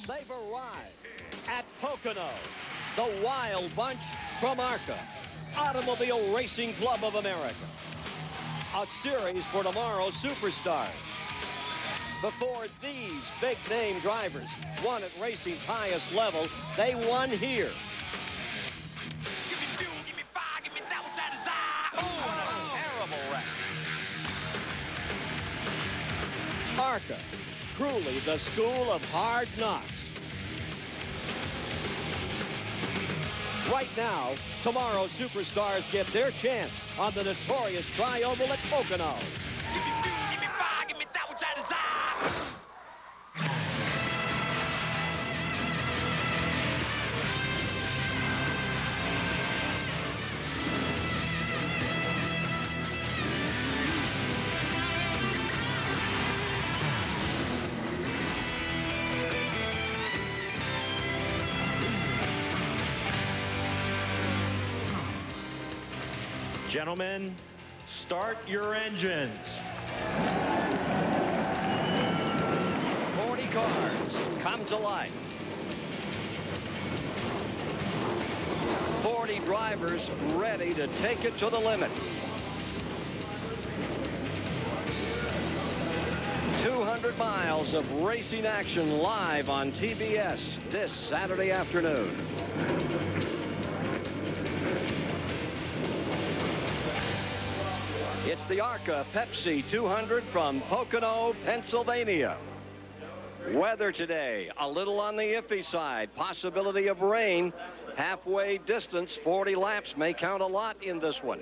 They've arrived at Pocono, the Wild Bunch from ARCA, Automobile Racing Club of America. A series for tomorrow's superstars. Before these big-name drivers won at racing's highest level, they won here. Give me fuel, give me fire, give me that which I desire. Oh, what a terrible wreck. ARCA, truly the school of hard knocks. Right now, tomorrow's superstars get their chance on the notorious Tri-Oval at Pocono. Give me fuel, give me fire, give me that which I desire. Gentlemen, start your engines. 40 cars come to life. 40 drivers ready to take it to the limit. 200 miles of racing action live on TBS this Saturday afternoon. It's the ARCA Pepsi 200 from Pocono, Pennsylvania. Weather today, a little on the iffy side. Possibility of rain. Halfway distance, 40 laps may count a lot in this one.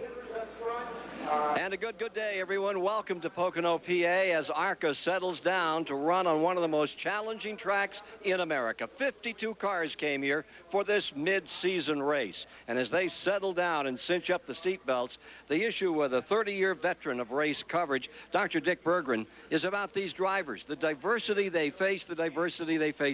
And a good day, everyone. Welcome to Pocono, PA, as ARCA settles down to run on one of the most challenging tracks in America. 52 cars came here for this mid-season race. And as they settle down and cinch up the seat belts, the issue with a 30-year veteran of race coverage, Dr. Dick Berggren, is about these drivers, the diversity they face,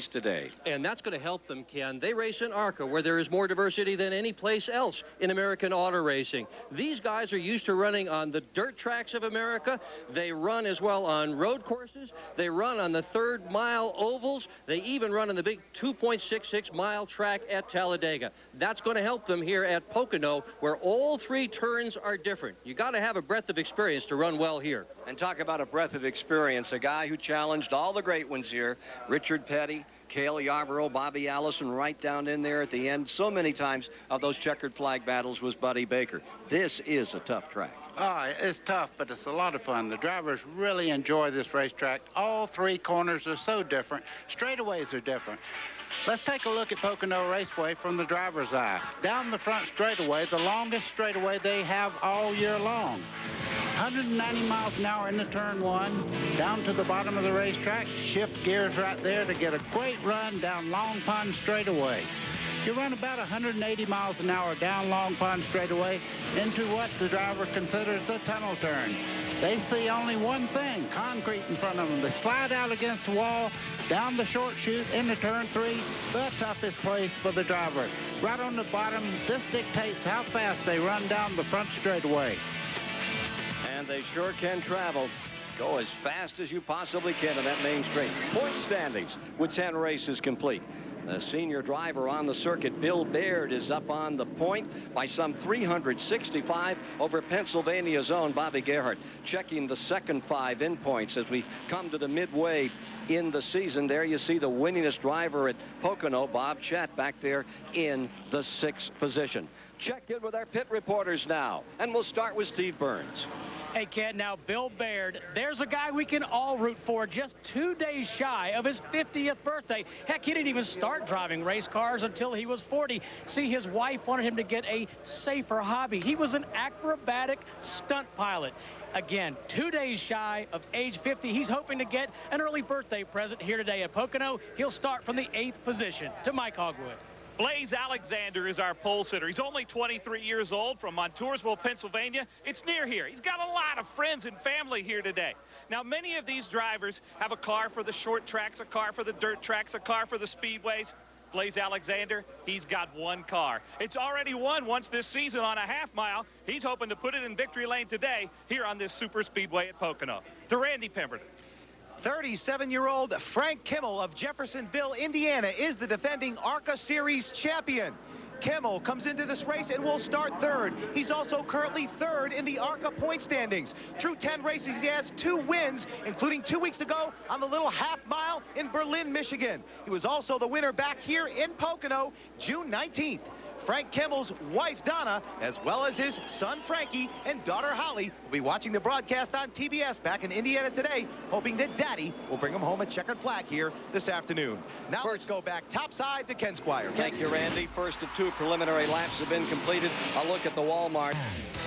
today. And that's going to help them, Ken. They race in ARCA, where there is more diversity than any place else in American auto racing. These guys are used to running on the dirt tracks of America. They run as well on road courses. They run on the third-mile ovals. They even run on the big 2.66-mile track at Talladega. That's going to help them here at Pocono, where all three turns are different. You got to have a breadth of experience to run well here. And talk about a breadth of experience, a guy who challenged all the great ones here, Richard Petty, Cale Yarborough, Bobby Allison, right down in there at the end. So many times of those checkered flag battles was Buddy Baker. This is a tough track. Oh, it's tough, but it's a lot of fun. The drivers really enjoy this racetrack. All three corners are so different. Straightaways are different. Let's take a look at Pocono Raceway from the driver's eye. Down the front straightaway, the longest straightaway they have all year long. 190 miles an hour into turn one, down to the bottom of the racetrack, shift gears right there to get a great run down Long Pond straightaway. You run about 180 miles an hour down Long Pond straightaway into what the driver considers the tunnel turn. They see only one thing, concrete in front of them. They slide out against the wall, down the short chute into turn three, the toughest place for the driver. Right on the bottom, this dictates how fast they run down the front straightaway. And they sure can travel. Go as fast as you possibly can in that main straight. Point standings with 10 races complete. The senior driver on the circuit, Bill Baird, is up on the point by some 365 over Pennsylvania's own Bobby Gerhart. Checking the second 5 in points as we come to the midway in the season. There you see the winningest driver at Pocono, Bob Chat, back there in the 6th position. Check in with our pit reporters now, and we'll start with Steve Burns. Hey, Ken, now Bill Baird, there's a guy we can all root for, just 2 days shy of his 50th birthday. Heck, he didn't even start driving race cars until he was 40. See, his wife wanted him to get a safer hobby. He was an acrobatic stunt pilot. Again, 2 days shy of age 50. He's hoping to get an early birthday present here today at Pocono. He'll start from the 8th position. To Mike Hogwood. Blaze Alexander is our pole sitter. He's only 23 years old from Montoursville, Pennsylvania. It's near here. He's got a lot of friends and family here today. Now, many of these drivers have a car for the short tracks, a car for the dirt tracks, a car for the speedways. Blaze Alexander, he's got one car. It's already won once this season on a half mile. He's hoping to put it in victory lane today here on this super speedway at Pocono. To Randy Pemberton. 37-year-old Frank Kimmel of Jeffersonville, Indiana, is the defending ARCA Series champion. Kimmel comes into this race and will start third. He's also currently third in the ARCA point standings. Through 10 races, he has 2 wins, including 2 weeks ago on the little half mile in Berlin, Michigan. He was also the winner back here in Pocono, June 19th. Frank Kimmel's wife, Donna, as well as his son, Frankie, and daughter, Holly, will be watching the broadcast on TBS back in Indiana today, hoping that Daddy will bring him home a checkered flag here this afternoon. Now let's go back topside to Ken Squire. Thank you, Randy. First of 2 preliminary laps have been completed. A look at the Walmart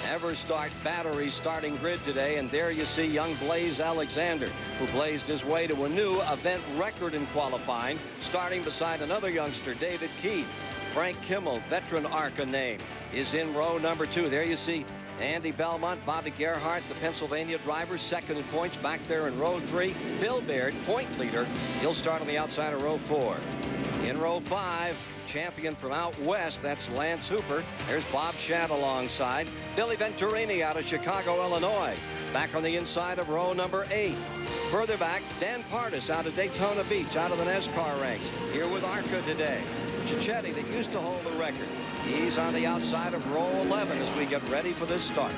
Everstart battery starting grid today, and there you see young Blaze Alexander, who blazed his way to a new event record in qualifying, starting beside another youngster, David Keith. Frank Kimmel, veteran ARCA name, is in row number 2. There you see Andy Belmont, Bobby Gerhardt, the Pennsylvania driver, second in points back there in row 3. Bill Baird, point leader. He'll start on the outside of row 4. In row 5, champion from out west, that's Lance Hooper. There's Bob Shadd alongside. Billy Venturini out of Chicago, Illinois. Back on the inside of row number 8. Further back, Dan Pardus out of Daytona Beach, out of the NASCAR ranks. Here with ARCA today. Cicchetti, that used to hold the record. He's on the outside of row 11 as we get ready for this start.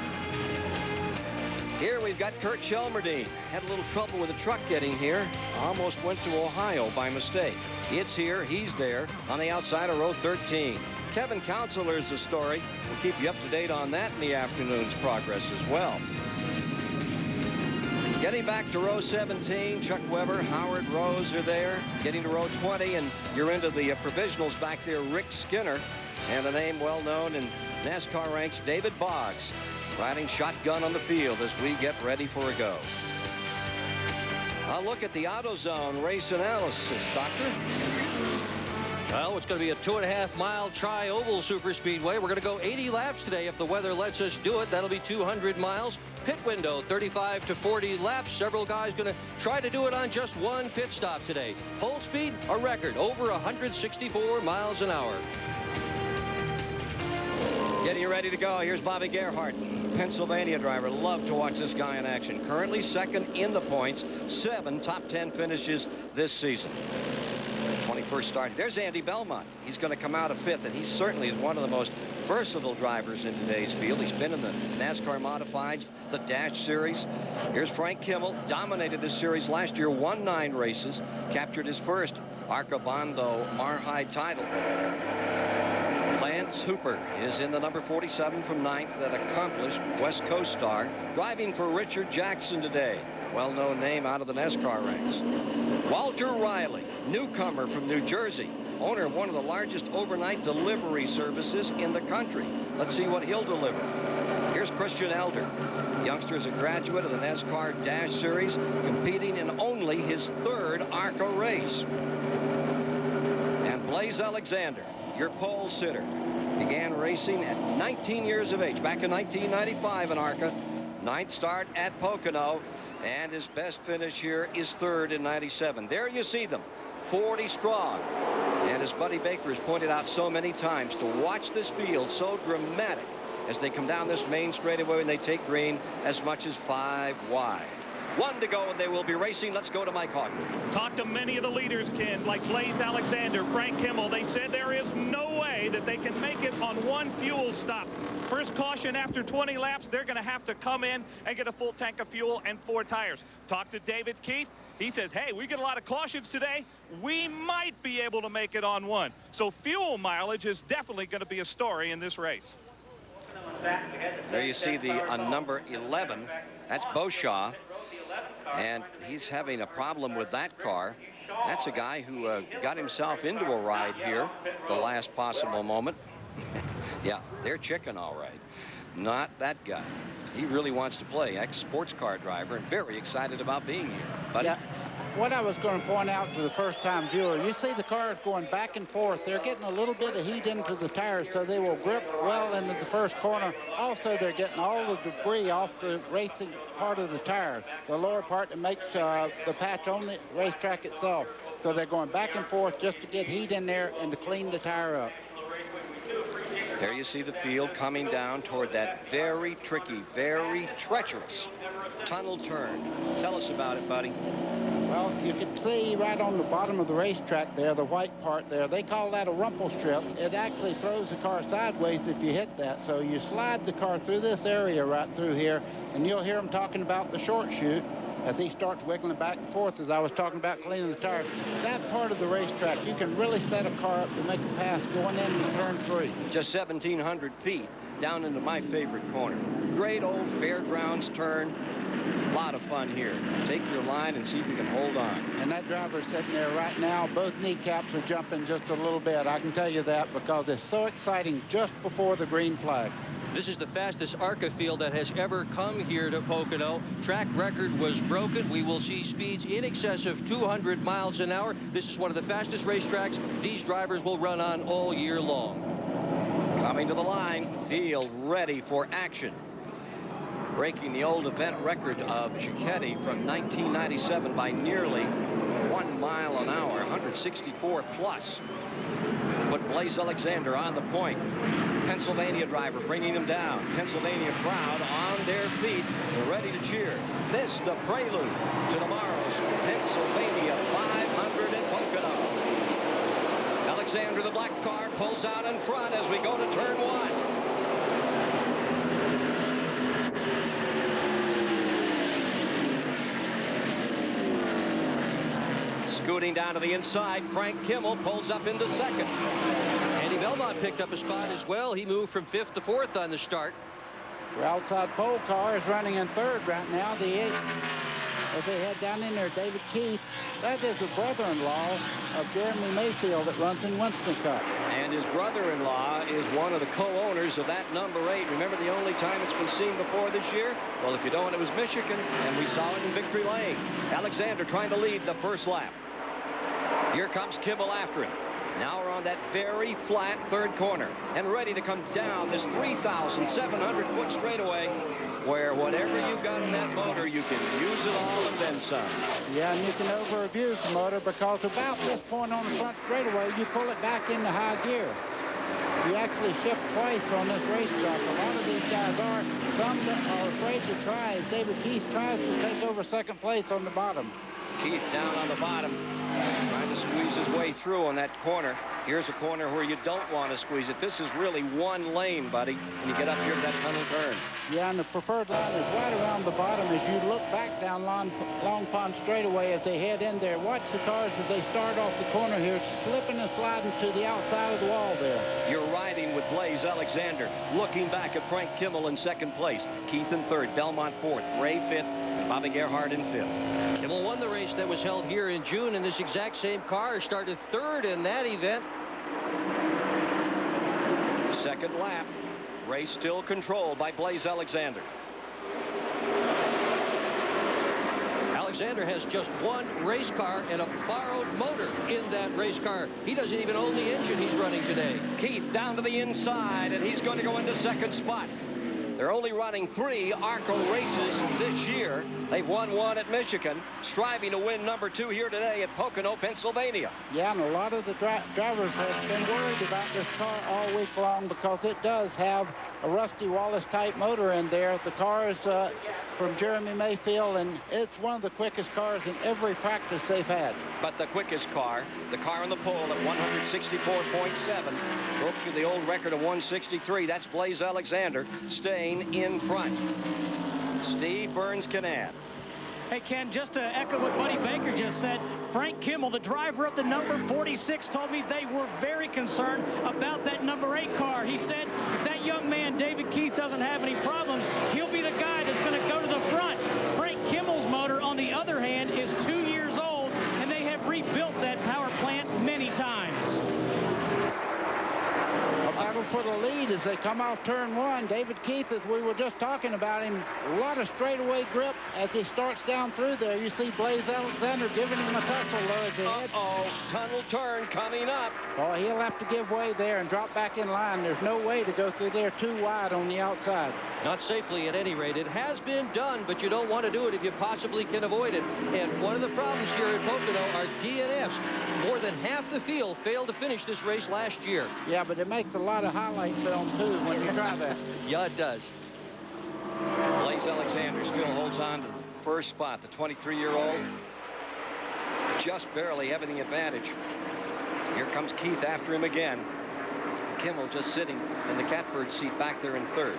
Here we've got Kirk Shelmerdine. Had a little trouble with the truck getting here. Almost went to Ohio by mistake. It's here. He's there on the outside of row 13. Kevin Counselor's the story. We'll keep you up to date on that in the afternoon's progress as well. Getting back to row 17, Chuck Weber, Howard Rose are there. Getting to row 20, and you're into the provisionals back there, Rick Skinner, and a name well known in NASCAR ranks, David Boggs, riding shotgun on the field as we get ready for a go. A look at the AutoZone race analysis, Doctor. Well, it's going to be a 2.5-mile tri-oval superspeedway. We're going to go 80 laps today if the weather lets us do it. That'll be 200 miles. Pit window, 35 to 40 laps. Several guys going to try to do it on just one pit stop today. Full speed, a record, over 164 miles an hour. Getting ready to go. Here's Bobby Gerhardt, Pennsylvania driver. Love to watch this guy in action. Currently second in the points. 7 top 10 finishes this season. 21st start. There's Andy Belmont. He's going to come out of 5th, and he certainly is one of the most versatile drivers in today's field. He's been in the NASCAR Modifieds, the Dash Series. Here's Frank Kimmel. Dominated this series last year, won 9 races, captured his first ARCA Bondo Mar-Hyde title. Lance Hooper is in the number 47 from 9th, that accomplished West Coast star, driving for Richard Jackson today. Well-known name out of the NASCAR ranks. Walter Riley, newcomer from New Jersey, owner of one of the largest overnight delivery services in the country. Let's see what he'll deliver. Here's Christian Elder. Youngster is a graduate of the NASCAR Dash Series, competing in only his 3rd ARCA race. And Blaze Alexander, your pole sitter, began racing at 19 years of age, back in 1995 in ARCA. 9th start at Pocono, and his best finish here is 3rd in 97. There you see them, 40 strong. And as Buddy Baker has pointed out so many times, to watch this field so dramatic as they come down this main straightaway and they take green as much as 5 wide. 1 to go, and they will be racing. Let's go to Mike Hawton. Talked to many of the leaders, Ken, like Blaze Alexander, Frank Kimmel. They said there is no way that they can make it on 1 fuel stop. First caution after 20 laps, they're going to have to come in and get a full tank of fuel and 4 tires. Talked to David Keith. He says, hey, we get a lot of cautions today. We might be able to make it on 1. So fuel mileage is definitely going to be a story in this race. There you see the number 11. That's Beauchamp. And he's having a problem with that car. That's a guy who got himself into a ride here the last possible moment. Yeah, they're chicken all right. Not that guy. He really wants to play. Ex-sports car driver and very excited about being here. Buddy? Yeah. What I was going to point out to the first-time viewer, you see the cars going back and forth. They're getting a little bit of heat into the tires, so they will grip well into the first corner. Also, they're getting all the debris off the racing part of the tire, the lower part that makes the patch on the racetrack itself. So they're going back and forth just to get heat in there and to clean the tire up. There you see the field coming down toward that very tricky, very treacherous tunnel turn. Tell us about it, buddy. Well, you can see right on the bottom of the racetrack there, the white part there, they call that a rumple strip. It actually throws the car sideways if you hit that. So you slide the car through this area right through here, and you'll hear him talking about the short chute as he starts wiggling back and forth, as I was talking about cleaning the tires. That part of the racetrack, you can really set a car up to make a pass going into turn 3. Just 1,700 feet down into my favorite corner. Great old fairgrounds turn. A lot of fun here. Take your line and see if you can hold on. And that driver's sitting there right now. Both kneecaps are jumping just a little bit. I can tell you that because it's so exciting just before the green flag. This is the fastest ARCA field that has ever come here to Pocono. Track record was broken. We will see speeds in excess of 200 miles an hour. This is one of the fastest racetracks these drivers will run on all year long. Coming to the line, field ready for action. Breaking the old event record of Cicchetti from 1997 by nearly 1 mile an hour, 164 plus. Put Blaze Alexander on the point. Pennsylvania driver bringing him down. Pennsylvania crowd on their feet, ready to cheer. This the prelude to tomorrow's Pennsylvania 500 in Pocono. Alexander, the black car, pulls out in front as we go to turn 1. Scooting down to the inside, Frank Kimmel pulls up into second. Andy Belmont picked up a spot as well. He moved from 5th to 4th on the start. Your outside pole car is running in 3rd right now. The 8th, as they head down in there, David Keith. That is the brother-in-law of Jeremy Mayfield that runs in Winston Cup. And his brother-in-law is one of the co-owners of that number 8. Remember the only time it's been seen before this year? Well, if you don't, it was Michigan, and we saw it in Victory Lane. Alexander trying to lead the first lap. Here comes Kimmel after him. Now we're on that very flat 3rd corner and ready to come down this 3,700-foot straightaway where whatever you've got in that motor, you can use it all and then some. Yeah, and you can over-abuse the motor because about this point on the front straightaway, you pull it back into high gear. You actually shift twice on this racetrack. A lot of these guys are. Some are afraid to try. As David Keith tries to take over 2nd place on the bottom. Keith down on the bottom, trying to squeeze his way through on that corner. Here's a corner where you don't want to squeeze it. This is really one lane, buddy, when you get up here to that tunnel turn. Yeah, and the preferred line is right around the bottom as you look back down Long Pond straightaway as they head in there. Watch the cars as they start off the corner here, slipping and sliding to the outside of the wall there. You're riding with Blaze Alexander, looking back at Frank Kimmel in 2nd place. Keith in 3rd, Belmont 4th, Ray 5th, and Bobby Gerhardt in 5th. Kimmel won the race that was held here in June, and this exact same car started 3rd in that event. 2nd lap. Race still controlled by Blaze Alexander. Alexander has just one race car and a borrowed motor in that race car. He doesn't even own the engine he's running today. Keith down to the inside, and he's going to go into 2nd spot. They're only running 3 ARCA races this year. They've won 1 at Michigan, striving to win number 2 here today at Pocono, Pennsylvania. Yeah, and a lot of the drivers have been worried about this car all week long because it does have a Rusty Wallace type motor in there. The car is from Jeremy Mayfield, and it's one of the quickest cars in every practice they've had. But the quickest car, the car on the pole at 164.7, broke the old record of 163. That's Blaze Alexander staying in front. Steve Burns-Canad. Hey, Ken, just to echo what Buddy Baker just said, Frank Kimmel, the driver of the number 46, told me they were very concerned about that number 8 car. He said if that young man, David Keith, doesn't have any problems, he'll be the guy that's going to go to the front. Frank Kimmel's motor, on the other hand, is 2 years old, and they have rebuilt that power plant many times. A battle for the lead as they come off turn 1. David Keith, as we were just talking about him, a lot of straightaway grip as he starts down through there. You see Blaze Alexander giving him a tussle there as they head. Tunnel turn coming up. Oh, he'll have to give way there and drop back in line. There's no way to go through there too wide on the outside. Not safely at any rate. It has been done, but you don't want to do it if you possibly can avoid it. And one of the problems here at Pocono are DNFs. More than half the field failed to finish this race last year. Yeah, but it makes a lot of highlight film, too, when you try that. Yeah, it does. Blaze Alexander still holds on to the first spot, the 23-year-old. just barely having the advantage. Here comes Keith after him again. Kimmel just sitting in the catbird seat back there in third.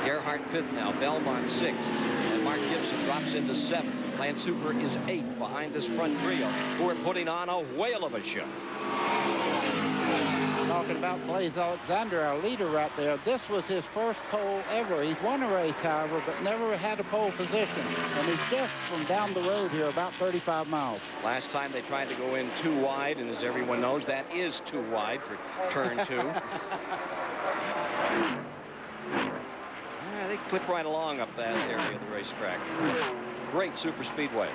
Gerhart fifth now. Belmont sixth. And Mark Gibson drops into seventh. Lance Hooper is eighth behind this front trio, who are putting on a whale of a show. Talking about Blaze Alexander, our leader right there. This was his first pole ever. He's won a race, however, but never had a pole position. And he's just from down the road here, about 35 miles. Last time they tried to go in too wide, and as everyone knows, that is too wide for turn 2. They clip right along up that area of the racetrack. Great super speedway.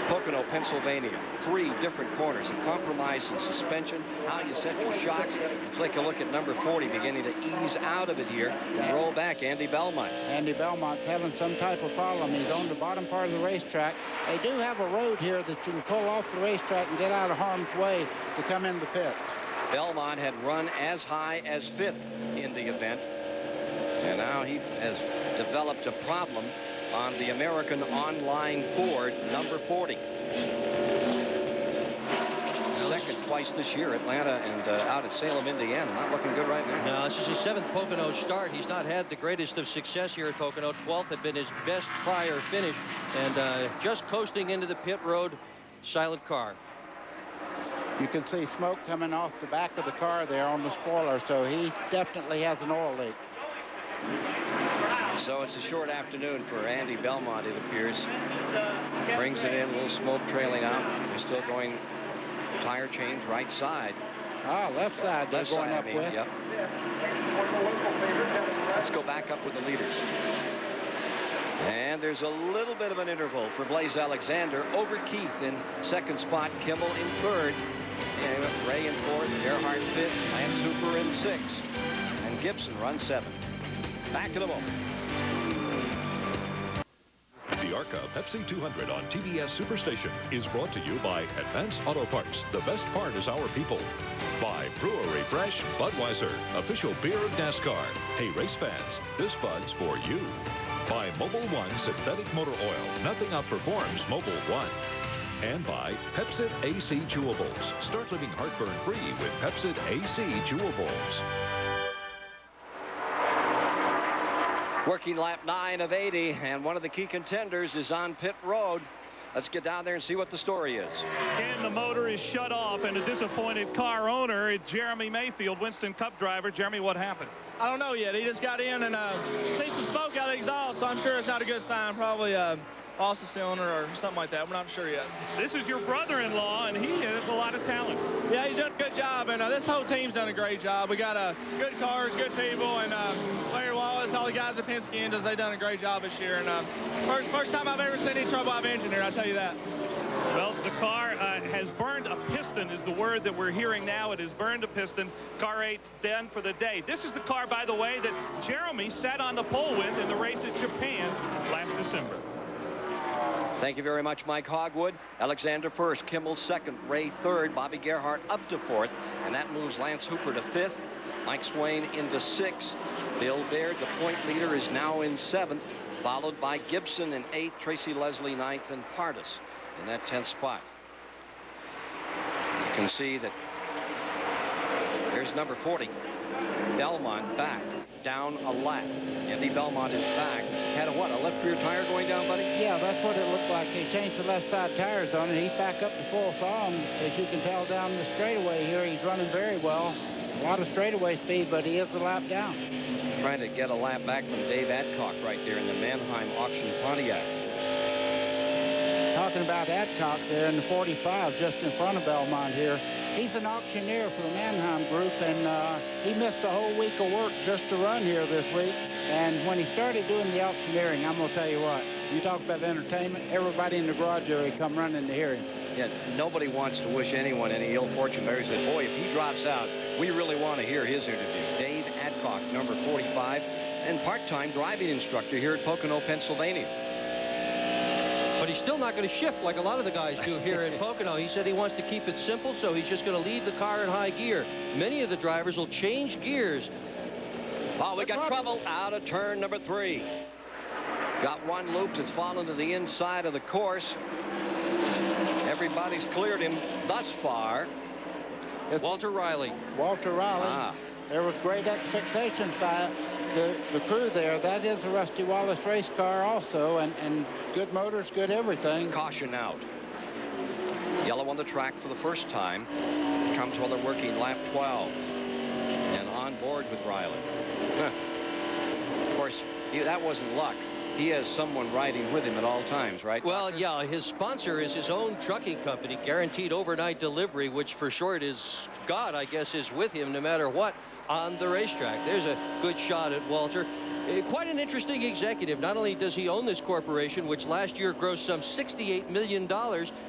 Pocono, Pennsylvania. 3 different corners. A compromise in suspension. How you set your shocks. Take a look at number 40 beginning to ease out of it here and roll back. Andy Belmont. Andy Belmont's having some type of problem. He's on the bottom part of the racetrack. They do have a road here that you can pull off the racetrack and get out of harm's way to come in the pits. Belmont had run as high as 5th in the event. And now he has developed a problem on the American Online Ford, number 40. Second twice this year, Atlanta and out at Salem, Indiana. Not looking good right now. No, this is his 7th Pocono start. He's not had the greatest of success here at Pocono. 12th had been his best prior finish. And just coasting into the pit road, silent car. You can see smoke coming off the back of the car there on the spoiler, so he definitely has an oil leak. So it's a short afternoon for Andy Belmont, it appears. Brings it in, a little smoke trailing out. They're still going tire change right side. Ah, left side they're Left going side, up with. Yep. Let's go back up with the leaders. And there's a little bit of an interval for Blaze Alexander over Keith in second spot, Kimmel in third. And Ray in fourth, Gerhart fifth, Lance Hooper in sixth, and Gibson runs seventh. Back to the moment. The ARCA Pepsi 200 on TBS Superstation is brought to you by Advance Auto Parts. The best part is our people. By Brewery Fresh Budweiser, official beer of NASCAR. Hey, race fans, this Bud's for you. By Mobil 1 Synthetic Motor Oil. Nothing outperforms Mobil 1. And by Pepsi AC Chewables. Start living heartburn-free with Pepsi AC Chewables. Working lap 9 of 80, and one of the key contenders is on pit road. Let's get down there and see what the story is. And the motor is shut off, and a disappointed car owner, Jeremy Mayfield, Winston Cup driver. Jeremy, what happened? I don't know yet. He just got in and sees some smoke out of the exhaust, so I'm sure it's not a good sign. Probably lost a cylinder or something like that. We're not sure yet. This is your brother-in-law, and he has a lot of talent. Yeah, he's done a good job, and this whole team's done a great job. We got good cars, good people, and Larry Wallace, all the guys at Penske Engines, they've done a great job this year. And first time I've ever seen any trouble I've engineered, I tell you that. Well, the car has burned a piston is the word that we're hearing now. It has burned a piston. Car 8's done for the day. This is the car, by the way, that Jeremy sat on the pole with in the race at Japan last December. Thank you very much, Mike Hogwood. Alexander first, Kimmel second, Ray third, Bobby Gerhart up to fourth, and that moves Lance Hooper to fifth, Mike Swain into sixth. Bill Baird, the point leader, is now in seventh, followed by Gibson in eighth, Tracy Leslie ninth, and Pardus in that 10th spot. You can see that there's number 40, Belmont, back down a lap. Andy Belmont is back. Had a left rear tire going down, buddy? Yeah, that's what it looked like. He changed the left side tires on it. He's back up to full song. As you can tell down the straightaway here, he's running very well. A lot of straightaway speed, but he is a lap down. Trying to get a lap back from Dave Adcock right there in the Mannheim auction Pontiac. Talking about Adcock there in the 45 just in front of Belmont here. He's an auctioneer for the Mannheim group, and he missed a whole week of work just to run here this week. And when he started doing the auctioneering, I'm going to tell you what, you talk about entertainment, everybody in the garage area come running to hear him. Yeah, nobody wants to wish anyone any ill fortune. Barry said, boy, if he drops out, we really want to hear his interview. Dave Adcock, number 45, and part-time driving instructor here at Pocono, Pennsylvania. But he's still not going to shift like a lot of the guys do here in Pocono. He said he wants to keep it simple, so he's just going to leave the car in high gear. Many of the drivers will change gears. Oh, we got trouble out of turn number 3. Got one loop that's fallen to the inside of the course. everybody's cleared him thus far. It's Walter Riley. Walter Riley. Ah. There was great expectations by the crew there. That is a Rusty Wallace race car also, and good motors, good everything. Caution out. Yellow on the track for the first time. Comes while they're working lap 12. And on board with Riley. Of course, that wasn't luck. He has someone riding with him at all times, right? Well, yeah, his sponsor is his own trucking company, Guaranteed Overnight Delivery, which for short is God, I guess, is with him no matter what on the racetrack. There's a good shot at Walter. Quite an interesting executive. Not only does he own this corporation, which last year grossed some $68 million,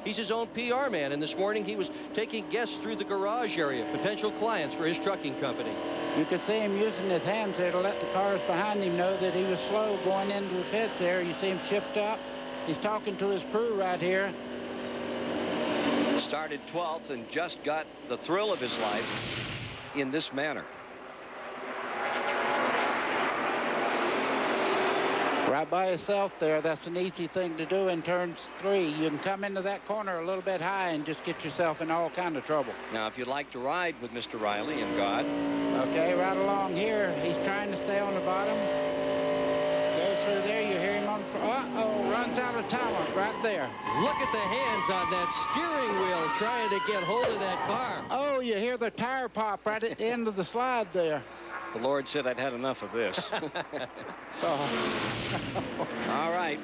he's his own PR man. And this morning he was taking guests through the garage area, potential clients for his trucking company. You could see him using his hands there to let the cars behind him know that he was slow going into the pits there. You see him shift up. He's talking to his crew right here. Started 12th and just got the thrill of his life in this manner. Right by himself there. That's an easy thing to do in turns 3. You can come into that corner a little bit high and just get yourself in all kind of trouble. Now, if you'd like to ride with Mr. Riley and God. Okay, right along here. He's trying to stay on the bottom. Goes through there. You hear him on the uh-oh, runs out of talent right there. Look at the hands on that steering wheel trying to get hold of that car. Oh, you hear the tire pop right at the end of the slide there. The Lord said I'd had enough of this. All right.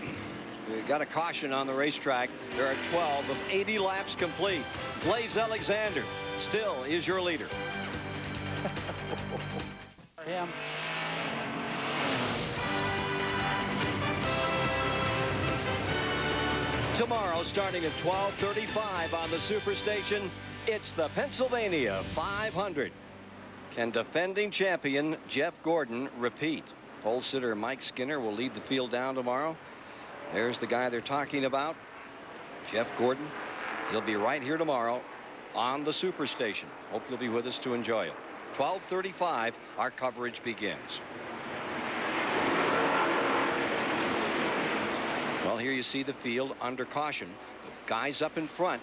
We've got a caution on the racetrack. There are 12 of 80 laps complete. Blaze Alexander still is your leader. Him. Tomorrow, starting at 12:35 on the Superstation, it's the Pennsylvania 500. Can defending champion Jeff Gordon repeat? Pole sitter Mike Skinner will lead the field down tomorrow. There's the guy they're talking about, Jeff Gordon. He'll be right here tomorrow on the Superstation. Hope you'll be with us to enjoy it. 12:35, our coverage begins. Well, here you see the field under caution. The guys up in front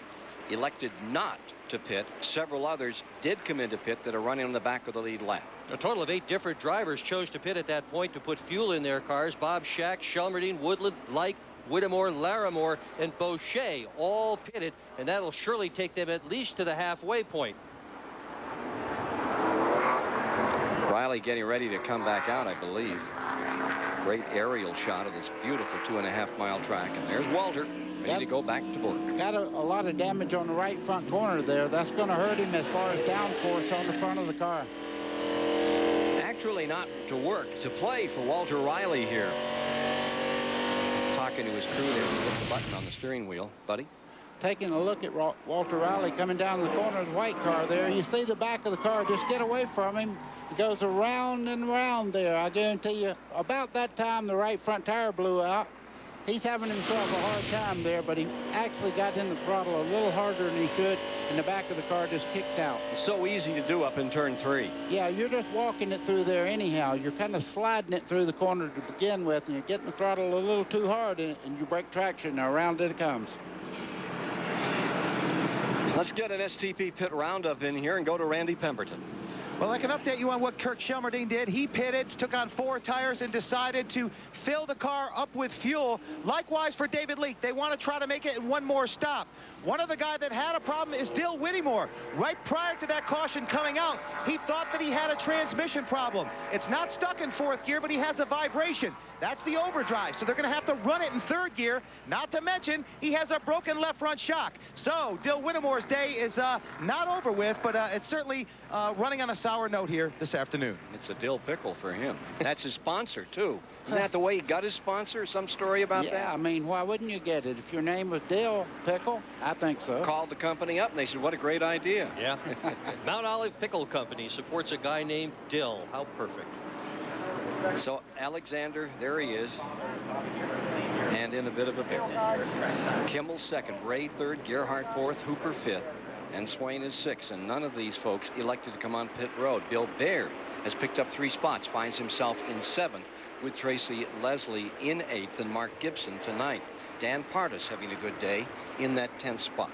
elected not to pit. Several others did come into pit that are running on the back of the lead lap. A total of 8 different drivers chose to pit at that point to put fuel in their cars. Bob Shack, Shelmerdine, Woodland, Like, Whittemore, Larimore, and Boucher all pitted, and that'll surely take them at least to the halfway point. Riley getting ready to come back out, I believe. Great aerial shot of this beautiful 2.5-mile track. And there's Walter, ready to go back to work. Got a lot of damage on the right front corner there. That's going to hurt him as far as downforce on the front of the car. Actually not to work, to play for Walter Riley here. Talking to his crew there, he hit the button on the steering wheel. Buddy? Taking a look at Walter Riley coming down the corner of the white car there. You see the back of the car. Just get away from him. It goes around and around there. I guarantee you, about that time, the right front tire blew out. He's having himself a hard time there, but he actually got in the throttle a little harder than he should, and the back of the car just kicked out. It's so easy to do up in turn 3. Yeah, you're just walking it through there anyhow. You're kind of sliding it through the corner to begin with, and you're getting the throttle a little too hard, and you break traction, and around it comes. Let's get an STP pit roundup in here and go to Randy Pemberton. Well, I can update you on what Kirk Shelmerdine did. He pitted, took on 4 tires, and decided to fill the car up with fuel. Likewise for David Leake. They want to try to make it in one more stop. One other guy that had a problem is Dill Whittemore. Right prior to that caution coming out, he thought that he had a transmission problem. It's not stuck in 4th gear, but he has a vibration. That's the overdrive, so they're going to have to run it in 3rd gear. Not to mention, he has a broken left front shock. So Dill Whittemore's day is not over with, but it's certainly running on a sour note here this afternoon. It's a dill pickle for him. That's his sponsor, too. Isn't that the way he got his sponsor? Some story about that? Yeah, I mean, why wouldn't you get it? If your name was Dill Pickle, I think so. Called the company up, and they said, what a great idea. Yeah. Mount Olive Pickle Company supports a guy named Dill. How perfect. So Alexander, there he is, and in a bit of a pickle. Kimmel 2nd, Ray 3rd, Gerhardt 4th, Hooper 5th, and Swain is 6th. And none of these folks elected to come on pit road. Bill Baird has picked up 3 spots, finds himself in 7th, with Tracy Leslie in 8th and Mark Gibson to 9th. Dan Pardus having a good day in that 10th spot.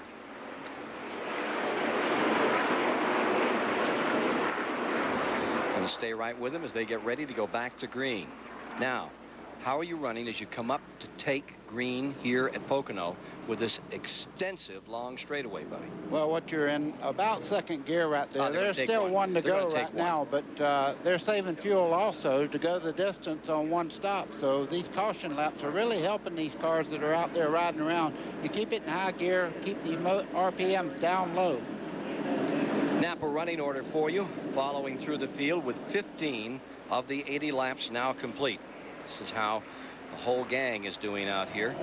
Going to stay right with him as they get ready to go back to green. Now, how are you running as you come up to take green here at Pocono with this extensive long straightaway, buddy? Well, what you're in about second gear right there. There's still one to go right now, but they're saving fuel also to go the distance on one stop. So these caution laps are really helping these cars that are out there riding around. You keep it in high gear, keep the RPMs down low. Napa running order for you, following through the field with 15 of the 80 laps now complete. This is how the whole gang is doing out here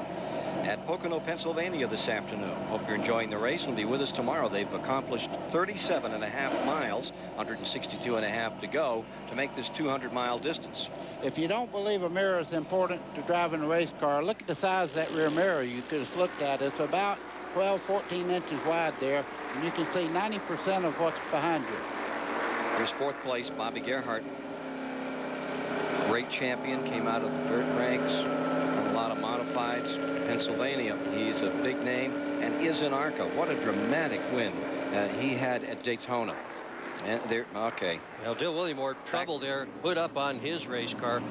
at Pocono, Pennsylvania this afternoon. Hope you're enjoying the race and be with us tomorrow. They've accomplished 37.5 miles, 162.5 to go to make this 200-mile distance. If you don't believe a mirror is important to driving a race car, look at the size of that rear mirror you just looked at. It's about 12, 14 inches wide there, and you can see 90% of what's behind you. Here's fourth place, Bobby Gerhardt. Great champion, came out of the dirt ranks, a lot of modifieds. Pennsylvania, he's a big name and is in ARCA. What a dramatic win he had at Daytona. And there, okay. Now, Dill Williamore, trouble there, put up on his race car.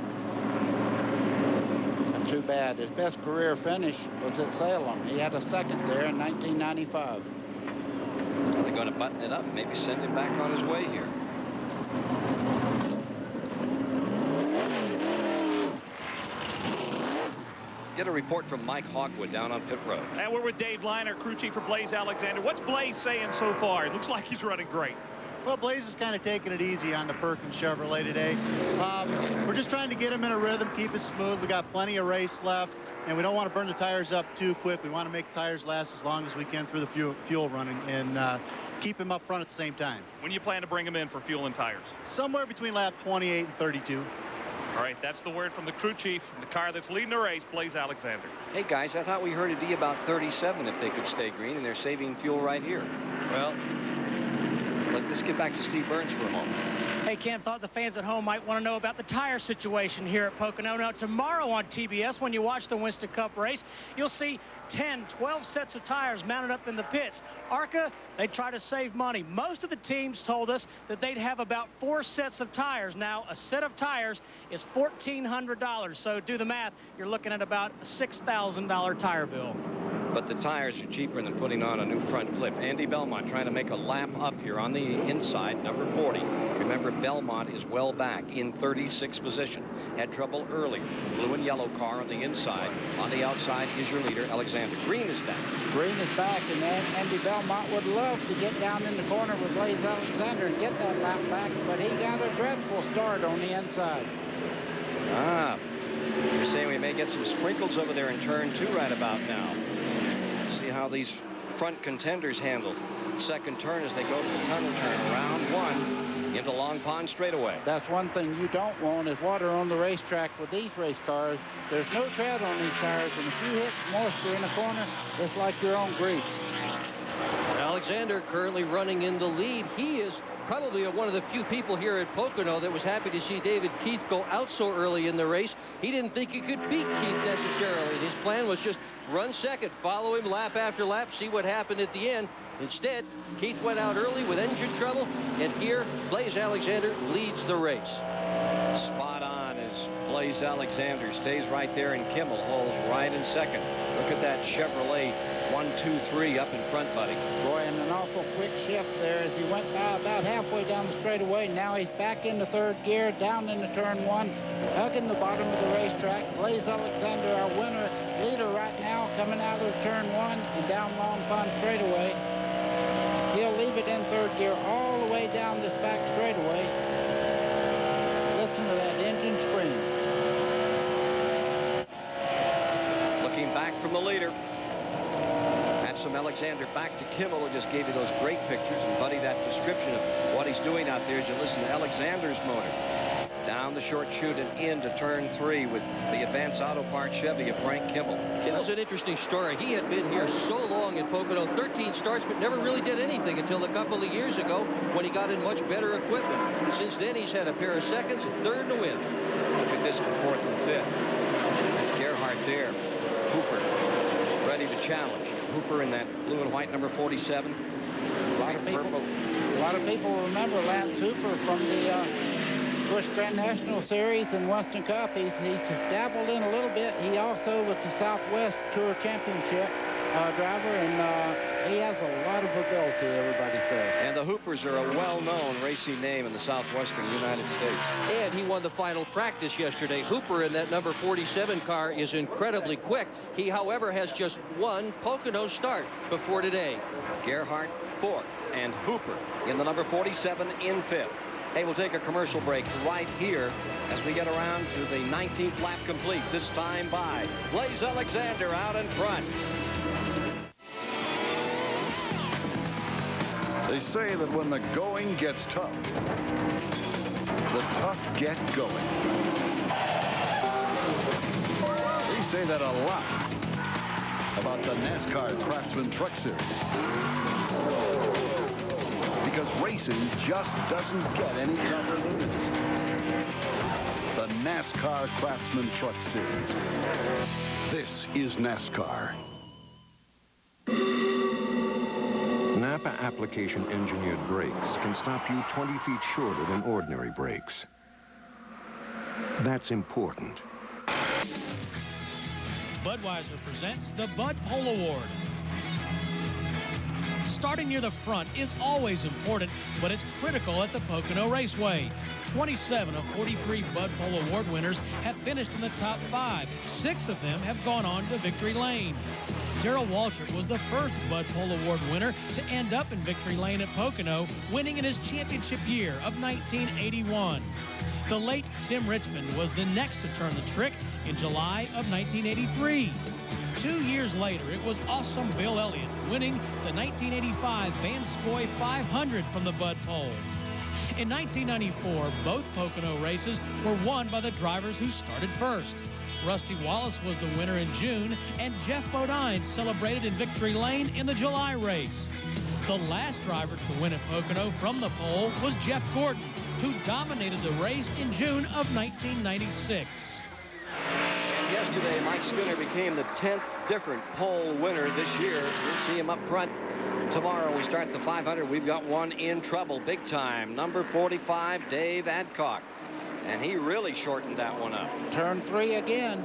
That's too bad. His best career finish was at Salem. He had a second there in 1995. Are they going to button it up, maybe send him back on his way here? Get a report from Mike Hogwood down on pit road. And we're with Dave Liner, crew chief for Blaze Alexander. What's Blaze saying so far? It looks like he's running great. Well, Blaze is kind of taking it easy on the Perkins Chevrolet today. We're just trying to get him in a rhythm, keep it smooth. We got plenty of race left, and we don't want to burn the tires up too quick. We want to make the tires last as long as we can through the fuel running and keep him up front at the same time. When you plan to bring him in for fuel and tires? Somewhere between lap 28 and 32. All right, that's the word from the crew chief, the car that's leading the race, Blaze Alexander. Hey, guys, I thought we heard it'd be about 37 if they could stay green, and they're saving fuel right here. Well, let's get back to Steve Burns for a moment. Hey, Ken, thought the fans at home might want to know about the tire situation here at Pocono. Now, tomorrow on TBS, when you watch the Winston Cup race, you'll see 10, 12 sets of tires mounted up in the pits. ARCA, they try to save money. Most of the teams told us that they'd have about 4 sets of tires. Now, a set of tires is $1,400. So do the math. You're looking at about a $6,000 tire bill. But the tires are cheaper than putting on a new front clip. Andy Belmont trying to make a lap up here on the inside, number 40. Remember, Belmont is well back in 36th position. Had trouble early. Blue and yellow car on the inside. On the outside is your leader, Alexander. Green is down. Green is back, and Andy Belmont would love to get down in the corner with Blaze Alexander and get that lap back, but he got a dreadful start on the inside. Ah, you're saying we may get some sprinkles over there in turn 2 right about now. See how these front contenders handle second turn as they go to the tunnel turn. Round 1 into Long Pond straightaway. That's one thing you don't want is water on the racetrack with these race cars. There's no tread on these tires, and if you hit moisture in the corner, it's like your own grease. Alexander currently running in the lead. He is probably one of the few people here at Pocono that was happy to see David Keith go out so early in the race. He didn't think he could beat Keith necessarily. His plan was just run second, follow him lap after lap, see what happened at the end. Instead, Keith went out early with engine trouble, and here Blaze Alexander leads the race. Spot on as Blaze Alexander stays right there, and Kimmel holds right in second. Look at that Chevrolet 1, 2, 3 up in front, buddy. Boy, and an awful quick shift there as he went by about halfway down the straightaway. Now he's back into third gear, down into turn 1, hugging the bottom of the racetrack. Blaze Alexander, our winner, leader right now, coming out of turn 1 and down Long Pond straightaway. He'll leave it in third gear all the way down this back straightaway. Listen to that engine scream. Looking back from the leader. That's from Alexander back to Kimmel, who just gave you those great pictures. And, buddy, that description of what he's doing out there as you listen to Alexander's motor. Down the short chute and into turn 3 with the Advanced Auto Parts Chevy of Frank Kimmel. Kimmel's an interesting story. He had been here so long at Pocono, 13 starts, but never really did anything until a couple of years ago when he got in much better equipment. Since then, he's had a pair of seconds and third and a win. Look at this for 4th and 5th. That's Gerhardt there. Hooper ready to challenge. Hooper in that blue and white number 47. A lot of people remember Lance Hooper from the Busch Grand National Series and Western Cup. He's dabbled in a little bit. He also was the Southwest Tour Championship driver, and he has a lot of ability, everybody says. And the Hoopers are a well-known racing name in the southwestern United States. And he won the final practice yesterday. Hooper in that number 47 car is incredibly quick. He, however, has just one Pocono start before today. Gerhardt fourth, and Hooper in the number 47 in fifth. Hey, we'll take a commercial break right here as we get around to the 19th lap complete, this time by Blaze Alexander out in front. They say that when the going gets tough, the tough get going. They say that a lot about the NASCAR Craftsman Truck Series. Because racing just doesn't get any tougher than this. The NASCAR Craftsman Truck Series. This is NASCAR. Napa application engineered brakes can stop you 20 feet shorter than ordinary brakes. That's important. Budweiser presents the Bud Pole Award. Starting near the front is always important, but it's critical at the Pocono Raceway. 27 of 43 Bud Pole Award winners have finished in the top 5. 6 of them have gone on to victory lane. Darrell Waltrip was the first Bud Pole Award winner to end up in victory lane at Pocono, winning in his championship year of 1981. The late Tim Richmond was the next to turn the trick in July of 1983. 2 years later, it was awesome Bill Elliott winning the 1985 Van Scoy 500 from the Bud Pole. In 1994, both Pocono races were won by the drivers who started first. Rusty Wallace was the winner in June, and Jeff Bodine celebrated in victory lane in the July race. The last driver to win at Pocono from the pole was Jeff Gordon, who dominated the race in June of 1996. And yesterday, Mike Skinner became the 10th different pole winner this year. We'll see him up front tomorrow. We start the 500. We've got one in trouble big time. Number 45, Dave Adcock. And he really shortened that one up. Turn 3 again.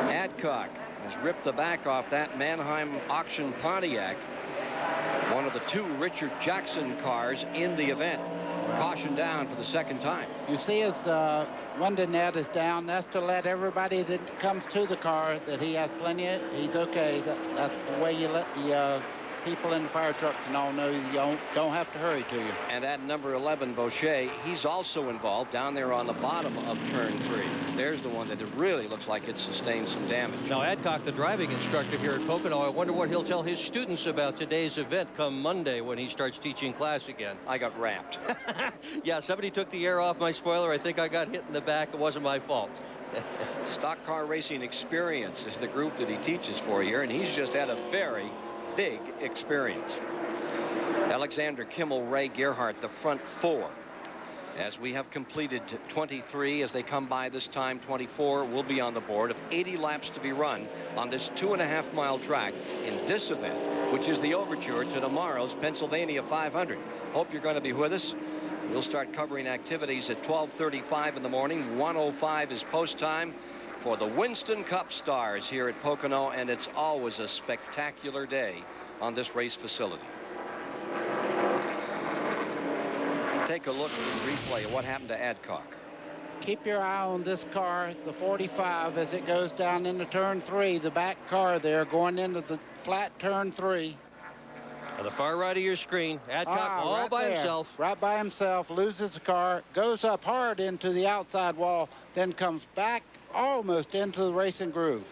Adcock has ripped the back off that Mannheim auction Pontiac, one of the 2 Richard Jackson cars in the event. Caution down for the second time. You see his window net is down. That's to let everybody that comes to the car that he has plenty of, he's okay. That's the way you let the people in the fire trucks and all know you don't have to hurry to you. And at number 11, Boucher, he's also involved down there on the bottom of turn 3. There's the one that it really looks like it sustained some damage. Now, Adcock, the driving instructor here at Pocono, I wonder what he'll tell his students about today's event come Monday when he starts teaching class again. I got wrapped. Yeah, somebody took the air off my spoiler. I think I got hit in the back. It wasn't my fault. Stock Car Racing Experience is the group that he teaches for here, and he's just had a very big experience. Alexander, Kimmel, Ray, Gerhardt, the front 4. As we have completed 23, as they come by this time, 24 will be on the board of 80 laps to be run on this 2.5-mile track in this event, which is the overture to tomorrow's Pennsylvania 500. Hope you're going to be with us. We'll start covering activities at 12:35 in the morning. 1:05 is post time for the Winston Cup stars here at Pocono, and it's always a spectacular day on this race facility. Take a look at the replay of what happened to Adcock. Keep your eye on this car, the 45, as it goes down into turn 3. The back car there going into the flat turn 3. On the far right of your screen, Adcock all right by there. himself. Right by himself, loses the car, goes up hard into the outside wall, then comes back almost into the racing groove.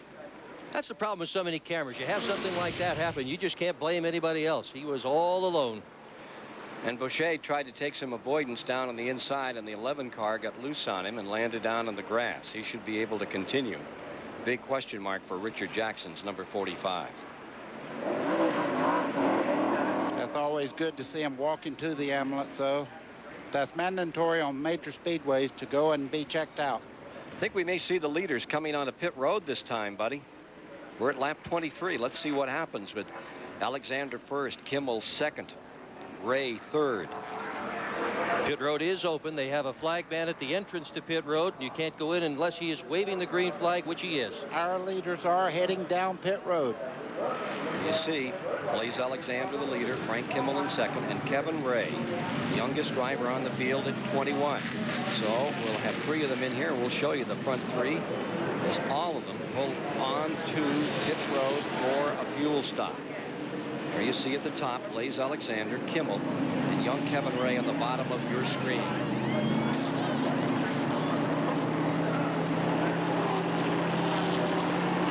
That's the problem with so many cameras. You have something like that happen, you just can't blame anybody else. He was all alone. And Boucher tried to take some avoidance down on the inside, and the 11 car got loose on him and landed down on the grass. He should be able to continue. Big question mark for Richard Jackson's number 45. That's always good to see him walking to the ambulance, so that's mandatory on major speedways to go and be checked out. I think we may see the leaders coming on a pit road this time, buddy. We're at lap 23. Let's see what happens with Alexander first, Kimmel second, Ray third. Pit road is open. They have a flag man at the entrance to pit road. You can't go in unless he is waving the green flag, which he is. Our leaders are heading down pit road. You see Blaze Alexander, the leader, Frank Kimmel in second, and Kevin Ray, the youngest driver on the field at 21. So we'll have 3 of them in here. We'll show you the front 3 as all of them pull on to pit road for a fuel stop. There you see at the top Blaze Alexander, Kimmel, and young Kevin Ray on the bottom of your screen.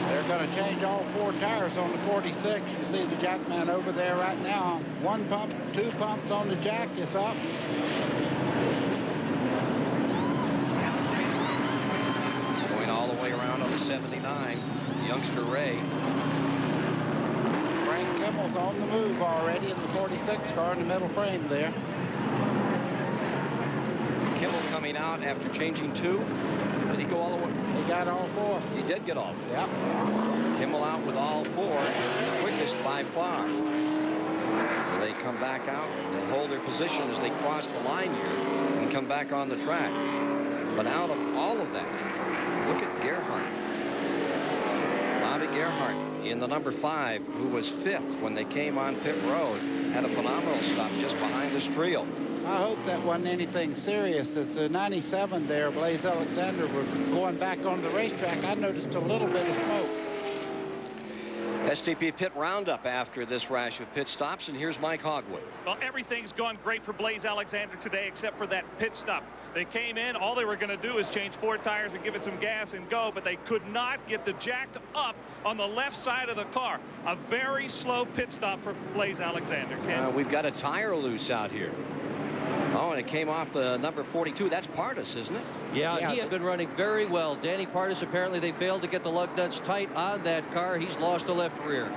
They're going to change all 4 tires on the 46. You see the jack man over there right now. 1 pump, 2 pumps on the jack is up. Going all the way around on the 79, youngster Ray. Frank Kimmel's on the move already in the 46 car in the middle frame there. Kimmel coming out after changing 2. Did he go all the way? He got all 4. He did get all 4. Yep. Kimmel out with all 4, quickest by far. So they come back out and hold their position as they cross the line here and come back on the track. But out of all of that, look at Gerhardt. Bobby Gerhardt in the number 5, who was 5th when they came on pit road, had a phenomenal stop just behind this trio. I hope that wasn't anything serious. As the 97 there, Blaze Alexander was going back on the racetrack. I noticed a little bit of smoke. STP pit roundup after this rash of pit stops, and here's Mike Hogwood. Well, everything's gone great for Blaze Alexander today except for that pit stop. They came in, all they were going to do is change 4 tires and give it some gas and go, but they could not get the jack up on the left side of the car. A very slow pit stop for Blaze Alexander, Ken. We've got a tire loose out here. Oh, and it came off the number 42. That's Pardus, isn't it? Yeah, he had been running very well. Danny Pardus, apparently they failed to get the lug nuts tight on that car. He's lost a left rear.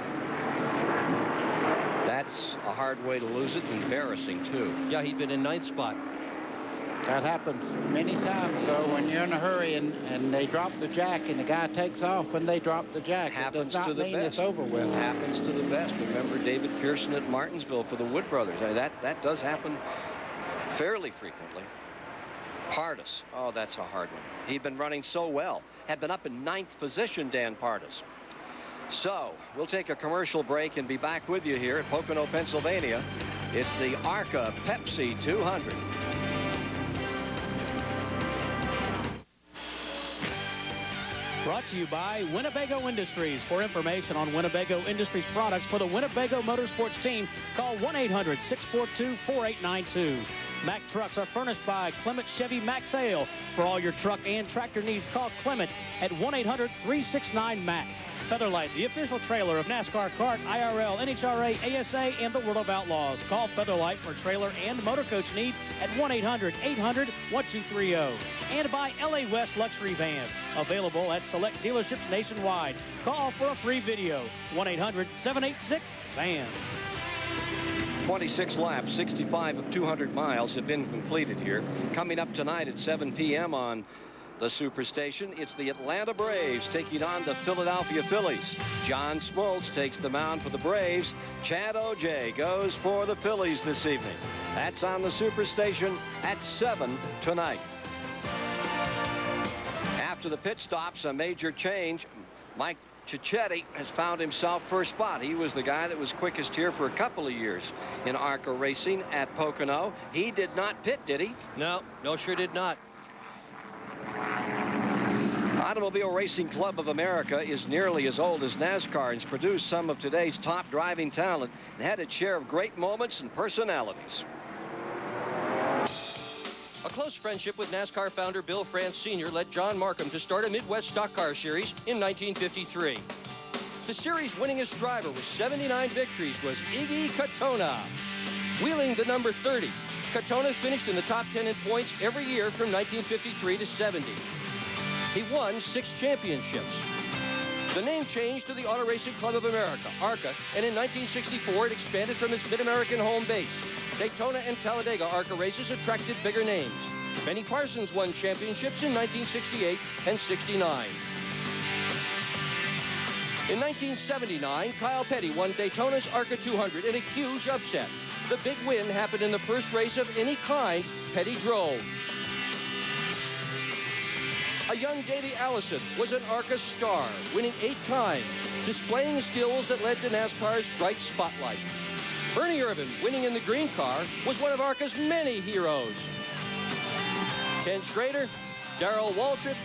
That's a hard way to lose it. Embarrassing, too. Yeah, he'd been in 9th spot. That happens many times, though, when you're in a hurry and they drop the jack and the guy takes off when they drop the jack. Happens it does not to the mean best. it's over with. Happens to the best. Remember David Pearson at Martinsville for the Wood Brothers. That does happen fairly frequently. Pardus. Oh, that's a hard one. He'd been running so well. Had been up in 9th position, Dan Pardus. So, we'll take a commercial break and be back with you here at Pocono, Pennsylvania. It's the ARCA Pepsi 200. Brought to you by Winnebago Industries. For information on Winnebago Industries products for the Winnebago Motorsports team, call 1-800-642-4892. Mack trucks are furnished by Clement Chevy Mack Sale. For all your truck and tractor needs, call Clement at 1-800-369-MACK. Featherlight, the official trailer of NASCAR, Kart, IRL, NHRA, ASA, and the World of Outlaws. Call Featherlight for trailer and motor coach needs at 1-800-800-1230. And by LA West Luxury Vans, available at select dealerships nationwide. Call for a free video, 1-800-786-VANS. 26 laps, 65 of 200 miles have been completed here. Coming up tonight at 7 p.m. on the Superstation, it's the Atlanta Braves taking on the Philadelphia Phillies. John Smoltz takes the mound for the Braves. Chad O'Jay goes for the Phillies this evening. That's on the Superstation at 7 tonight. After the pit stops, a major change. Mike Cicchetti has found himself first spot. He was the guy that was quickest here for a couple of years in ARCA racing at Pocono. He did not pit, did he? No, sure did not. Automobile Racing Club of America is nearly as old as NASCAR and has produced some of today's top driving talent and had its share of great moments and personalities. A close friendship with NASCAR founder Bill France Sr. led John Markham to start a Midwest Stock Car Series in 1953. The series' winningest driver with 79 victories was Iggy Katona. Wheeling the number 30, Katona finished in the top 10 in points every year from 1953 to 70. He won 6 championships. The name changed to the Auto Racing Club of America, ARCA, and in 1964 it expanded from its Mid-American home base. Daytona and Talladega ARCA races attracted bigger names. Benny Parsons won championships in 1968 and 69. In 1979, Kyle Petty won Daytona's ARCA 200 in a huge upset. the big win happened in the first race of any kind Petty drove. A young Davey Allison was an ARCA star, winning 8 times, displaying skills that led to NASCAR's bright spotlight. Ernie Irvin, winning in the green car, was one of ARCA's many heroes. Ken Schrader, Darrell Waltrip,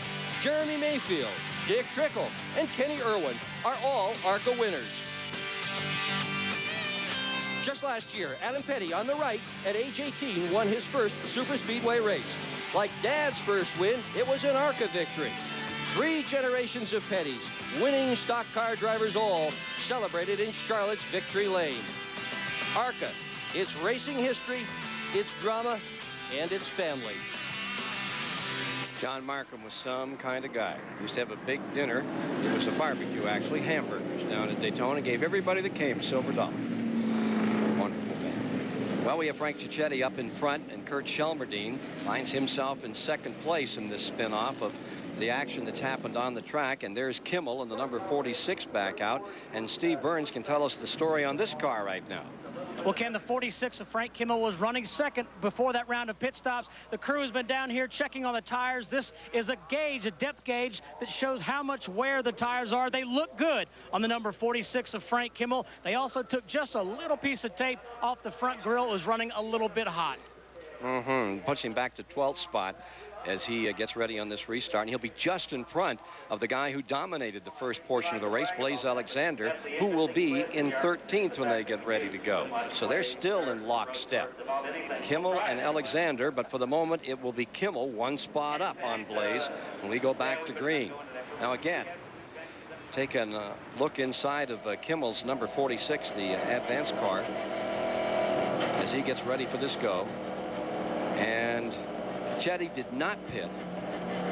Jeremy Mayfield, Dick Trickle, and Kenny Irwin are all ARCA winners. Just last year, Adam Petty, on the right, at age 18, won his first super speedway race. Like Dad's first win, it was an ARCA victory. 3 generations of Pettys, winning stock car drivers all, celebrated in Charlotte's Victory Lane. ARCA, its racing history, its drama, and its family. John Markham was some kind of guy. He used to have a big dinner. It was a barbecue, actually, hamburgers down at Daytona. Gave everybody that came a silver dollar. Wonderful man. Well, we have Frank Cicchetti up in front, and Kirk Shelmerdine finds himself in second place in this spin-off of the action that's happened on the track. And there's Kimmel in the number 46 back out. And Steve Burns can tell us the story on this car right now. Well, Ken, the 46 of Frank Kimmel was running second before that round of pit stops. The crew has been down here checking on the tires. This is a gauge, a depth gauge, that shows how much wear the tires are. They look good on the number 46 of Frank Kimmel. They also took just a little piece of tape off the front grille. It was running a little bit hot. Pushing back to 12th spot as he gets ready on this restart. And he'll be just in front of the guy who dominated the first portion of the race, Blaze Alexander, who will be in 13th when they get ready to go. So they're still in lockstep, Kimmel and Alexander, but for the moment it will be Kimmel 1 spot up on Blaze when we go back to green. Now again, take a look inside of Kimmel's number 46, the advanced car, as he gets ready for this go. And Chetty did not pit.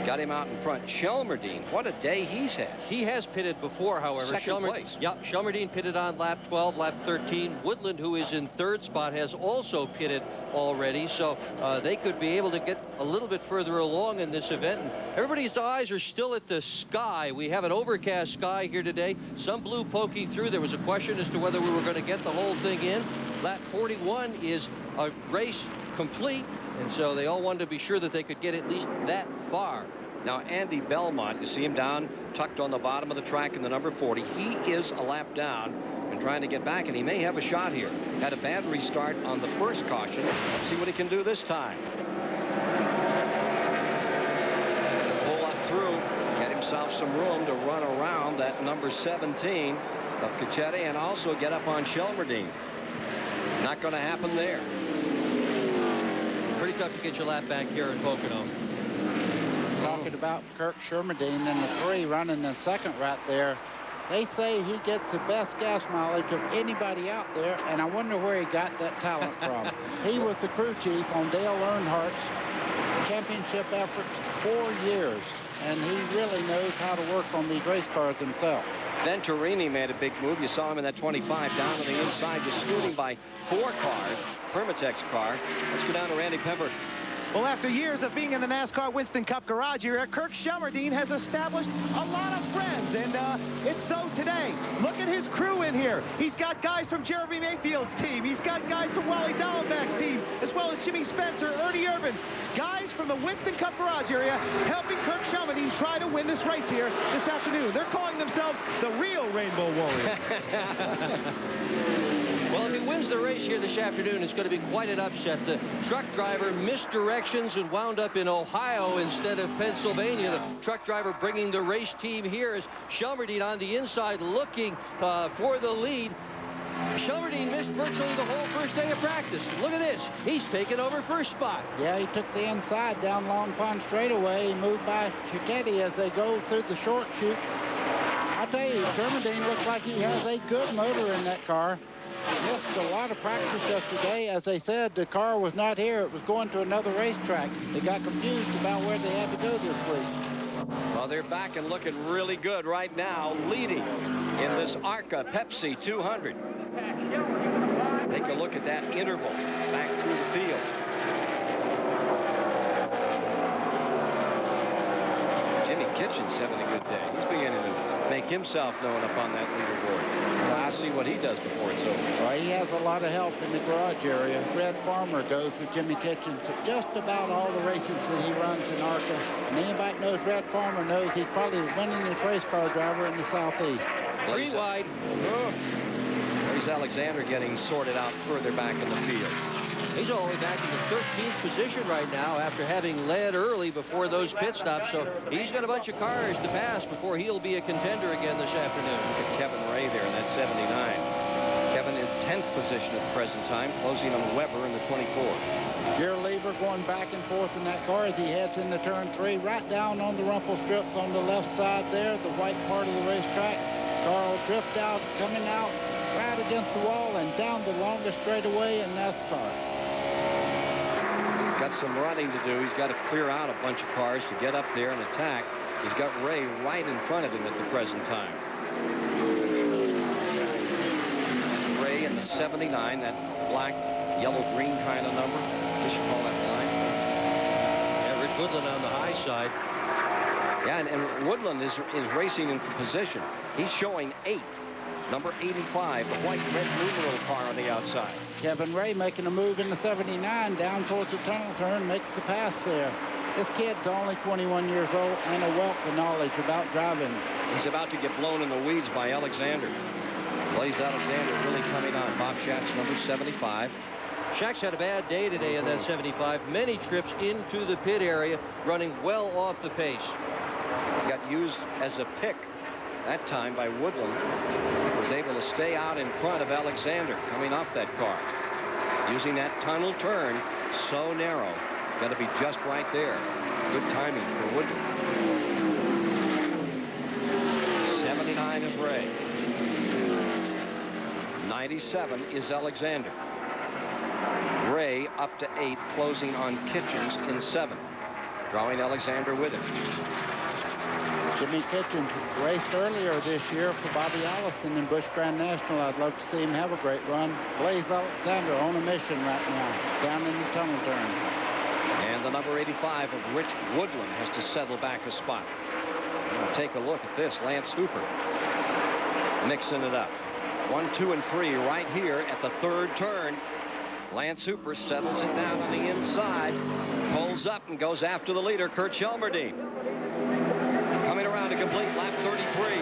Got him out in front. Shelmerdine, what a day he's had. He has pitted before, however. Second place. Yep, Shelmerdine pitted on lap 12, lap 13. Woodland, who is in 3rd spot, has also pitted already, so they could be able to get a little bit further along in this event. And everybody's eyes are still at the sky. We have an overcast sky here today. Some blue poking through. There was a question as to whether we were going to get the whole thing in. Lap 41 is a race complete. And so they all wanted to be sure that they could get at least that far. Now, Andy Belmont, you see him down, tucked on the bottom of the track in the number 40. He is a lap down and trying to get back, and he may have a shot here. Had a bad restart on the first caution. Let's see what he can do this time. Pull up through, get himself some room to run around that number 17 of Cicchetti and also get up on Shelmerdine. Not going to happen there. Pretty tough to get your lap back here in Pocono. Talking about Kirk Shelmerdine and the 3 running in second right there. They say he gets the best gas mileage of anybody out there, and I wonder where he got that talent from. He was the crew chief on Dale Earnhardt's championship efforts 4 years, and he really knows how to work on these race cars himself. Venturini made a big move. You saw him in that 25 down to the inside, just scooting by 4 cars. Permatex car. Let's go down to Randy Pember. Well, after years of being in the NASCAR Winston Cup garage area, Kirk Shelmerdine has established a lot of friends, and it's so today. Look at his crew in here. He's got guys from Jeremy Mayfield's team. He's got guys from Wally Dallenbach's team, as well as Jimmy Spencer, Ernie Irvin. Guys from the Winston Cup garage area helping Kirk Shelmerdine try to win this race here this afternoon. They're calling themselves the real Rainbow Warriors. Well, if he wins the race here this afternoon, it's going to be quite an upset. The truck driver missed directions and wound up in Ohio instead of Pennsylvania. The truck driver bringing the race team here is Shelmerdine on the inside looking for the lead. Shelmerdine missed virtually the whole first day of practice. Look at this. He's taken over first spot. Yeah, he took the inside down Long Pond straightaway. He moved by Cicchetti as they go through the short chute. I tell you, Shelmerdine looks like he has a good motor in that car. Missed a lot of practice yesterday. As they said, the car was not here. It was going to another racetrack. They got confused about where they had to go this week. Well, they're back and looking really good right now, leading in this ARCA Pepsi 200. Take a look at that interval back through the field. Jimmy Kitchen's having a good day. He's beginning to make himself known up on that leaderboard. I'll see what he does before it's over. Well, he has a lot of help in the garage area. Red Farmer goes with Jimmy Kitchens at just about all the races that he runs in ARCA. And anybody that knows Red Farmer knows he's probably the winningest race car driver in the Southeast. 3 wide. There's Alexander getting sorted out further back in the field. He's all the way back in the 13th position right now after having led early before those pit stops. So he's got a bunch of cars to pass before he'll be a contender again this afternoon. Look at Kevin Ray there in that 79. Kevin in 10th position at the present time, closing on Weber in the 24. Gear lever going back and forth in that car as he heads into turn 3, right down on the rumple strips on the left side there, the white part of the racetrack. Car will drift out, coming out right against the wall and down the longest straightaway in NASCAR. Got some running to do. He's got to clear out a bunch of cars to get up there and attack. He's got Ray right in front of him at the present time. Ray in the 79, that black, yellow-green kind of number. What should call that line? Yeah, Rich Woodland on the high side. Yeah, and Woodland is racing in for position. He's showing 8. Number 85, the white red numeral car on the outside. Kevin Ray making a move in the 79 down towards the tunnel turn, makes the pass there. This kid's only 21 years old and a wealth of knowledge about driving. He's about to get blown in the weeds by Alexander. Blaze Alexander really coming on. Bob Shack's number 75. Shack's had a bad day today in that 75. Many trips into the pit area, running well off the pace. He got used as a pick that time by Woodland. Was able to stay out in front of Alexander coming off that car. Using that tunnel turn, so narrow. Got to be just right there. Good timing for Woodland. 79 is Ray. 97 is Alexander. Ray up to 8, closing on Kitchens in 7. Drawing Alexander with him. Jimmy Kitchens raced earlier this year for Bobby Allison in Busch Grand National. I'd love to see him have a great run. Blaze Alexander on a mission right now, down in the tunnel turn. And the number 85 of Rich Woodland has to settle back a spot. We'll take a look at this. Lance Hooper mixing it up. 1, 2, and 3 right here at the 3rd turn. Lance Hooper settles it down on the inside, pulls up and goes after the leader, Kirk Shelmerdine. Coming around to complete lap 33.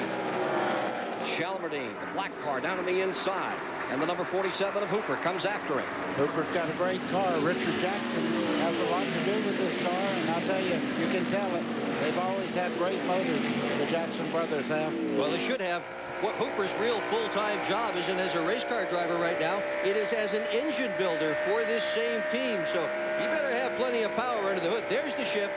Shelmerdine, the black car down on the inside. And the number 47 of Hooper comes after him. Hooper's got a great car. Richard Jackson has a lot to do with this car, and I'll tell you, you can tell it. They've always had great motors, the Jackson brothers have. Well, they should have. What Hooper's real full-time job isn't as a race car driver right now. It is as an engine builder for this same team. So you better have plenty of power under the hood. There's the shift.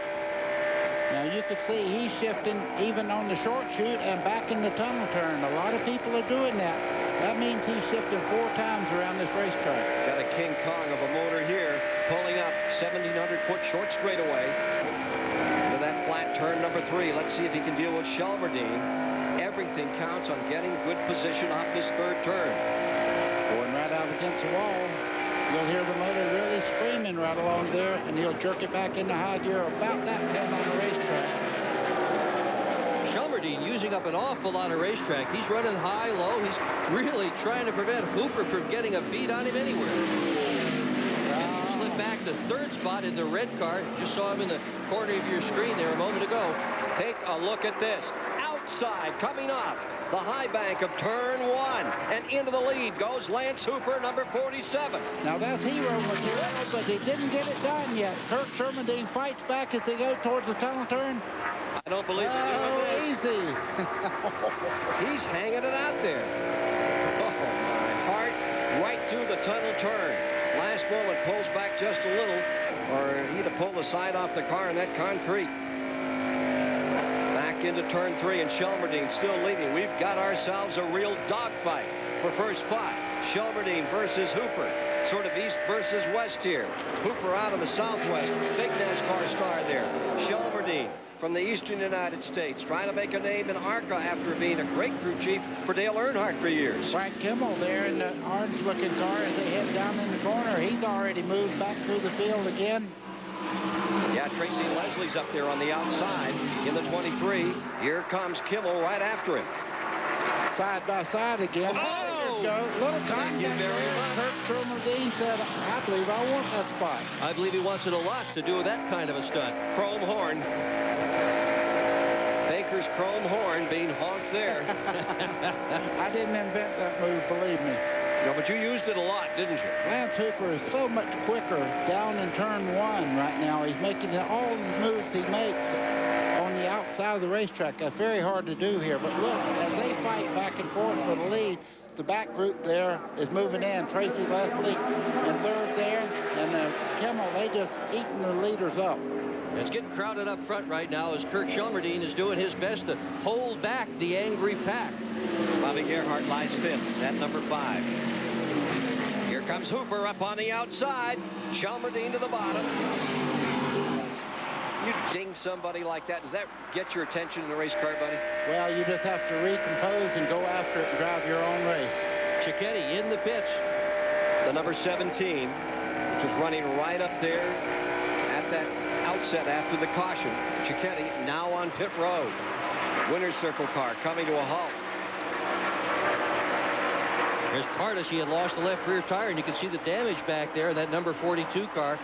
Now you can see he's shifting even on the short chute and back in the tunnel turn. A lot of people are doing that. That means he's shifted 4 times around this racetrack. Got a King Kong of a motor here, pulling up 1,700-foot short straightaway to that flat turn number 3. Let's see if he can deal with Shelmerdine. Everything counts on getting good position off this 3rd turn. Going right out against the wall. You'll hear the motor really screaming right along there, and he'll jerk it back into high gear about that point on the racetrack. Shelmerdine using up an awful lot of racetrack. He's running high-low. He's really trying to prevent Hooper from getting a beat on him anywhere. Slip back to 3rd spot in the red car. Just saw him in the corner of your screen there a moment ago. Take a look at this. Outside, coming off the high bank of turn 1, and into the lead goes Lance Hooper, number 47. Now that's hero material, but he didn't get it done yet. Kirk Shelmerdine fights back as they go towards the tunnel turn. I don't believe they're doing this. Easy. He's hanging it out there. Oh, my heart, right through the tunnel turn. Last moment pulls back just a little, or he'd have pulled the side off the car in that concrete. Into turn 3, and Shelmerdine still leading. We've got ourselves a real dogfight for first spot. Shelmerdine versus Hooper. Sort of east versus west here. Hooper out of the southwest. Big NASCAR star there. Shelmerdine from the eastern United States, trying to make a name in ARCA after being a great crew chief for Dale Earnhardt for years. Frank Kimmel there in the orange-looking car as they head down in the corner. He's already moved back through the field again. Yeah, Tracy Leslie's up there on the outside in the 23. Here comes Kimmel right after him. Side by side again. Oh! There you go. Little Thank you contact very there. much. Kirk Shelmerdine said, I believe I want that spot. I believe he wants it a lot to do that kind of a stunt. Chrome horn. Baker's chrome horn being honked there. I didn't invent that move, believe me. No, but you used it a lot, didn't you? Lance Hooper is so much quicker down in turn 1 right now. He's making all the moves he makes on the outside of the racetrack. That's very hard to do here. But look, as they fight back and forth for the lead, the back group there is moving in. Tracy Leslie in third there, and Kimmel, they just eating the leaders up. It's getting crowded up front right now as Kirk Shelmerdine is doing his best to hold back the angry pack. Bobby Gerhart lies 5th at number 5. Here comes Hooper up on the outside. Shelmerdine to the bottom. You ding somebody like that, does that get your attention in a race car, buddy? Well, you just have to recompose and go after it and drive your own race. Cicchetti in the pits. The number 17, which is running right up there at that outset after the caution. Cicchetti now on pit road. Winner's circle car coming to a halt. There's Pardus. He had lost the left rear tire, and you can see the damage back there in that number 42 car.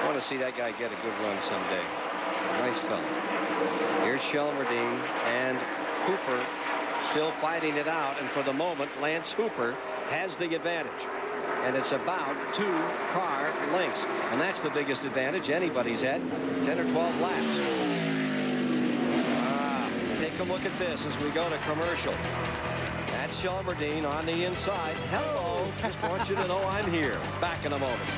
I want to see that guy get a good run someday. Nice fella. Here's Shelmerdine and Hooper still fighting it out, and for the moment, Lance Hooper has the advantage. And it's about 2 car lengths. And that's the biggest advantage anybody's had. 10 or 12 laps. Take a look at this as we go to commercial. That's Shelmerdine on the inside. Hello. Just want you to know I'm here. Back in a moment.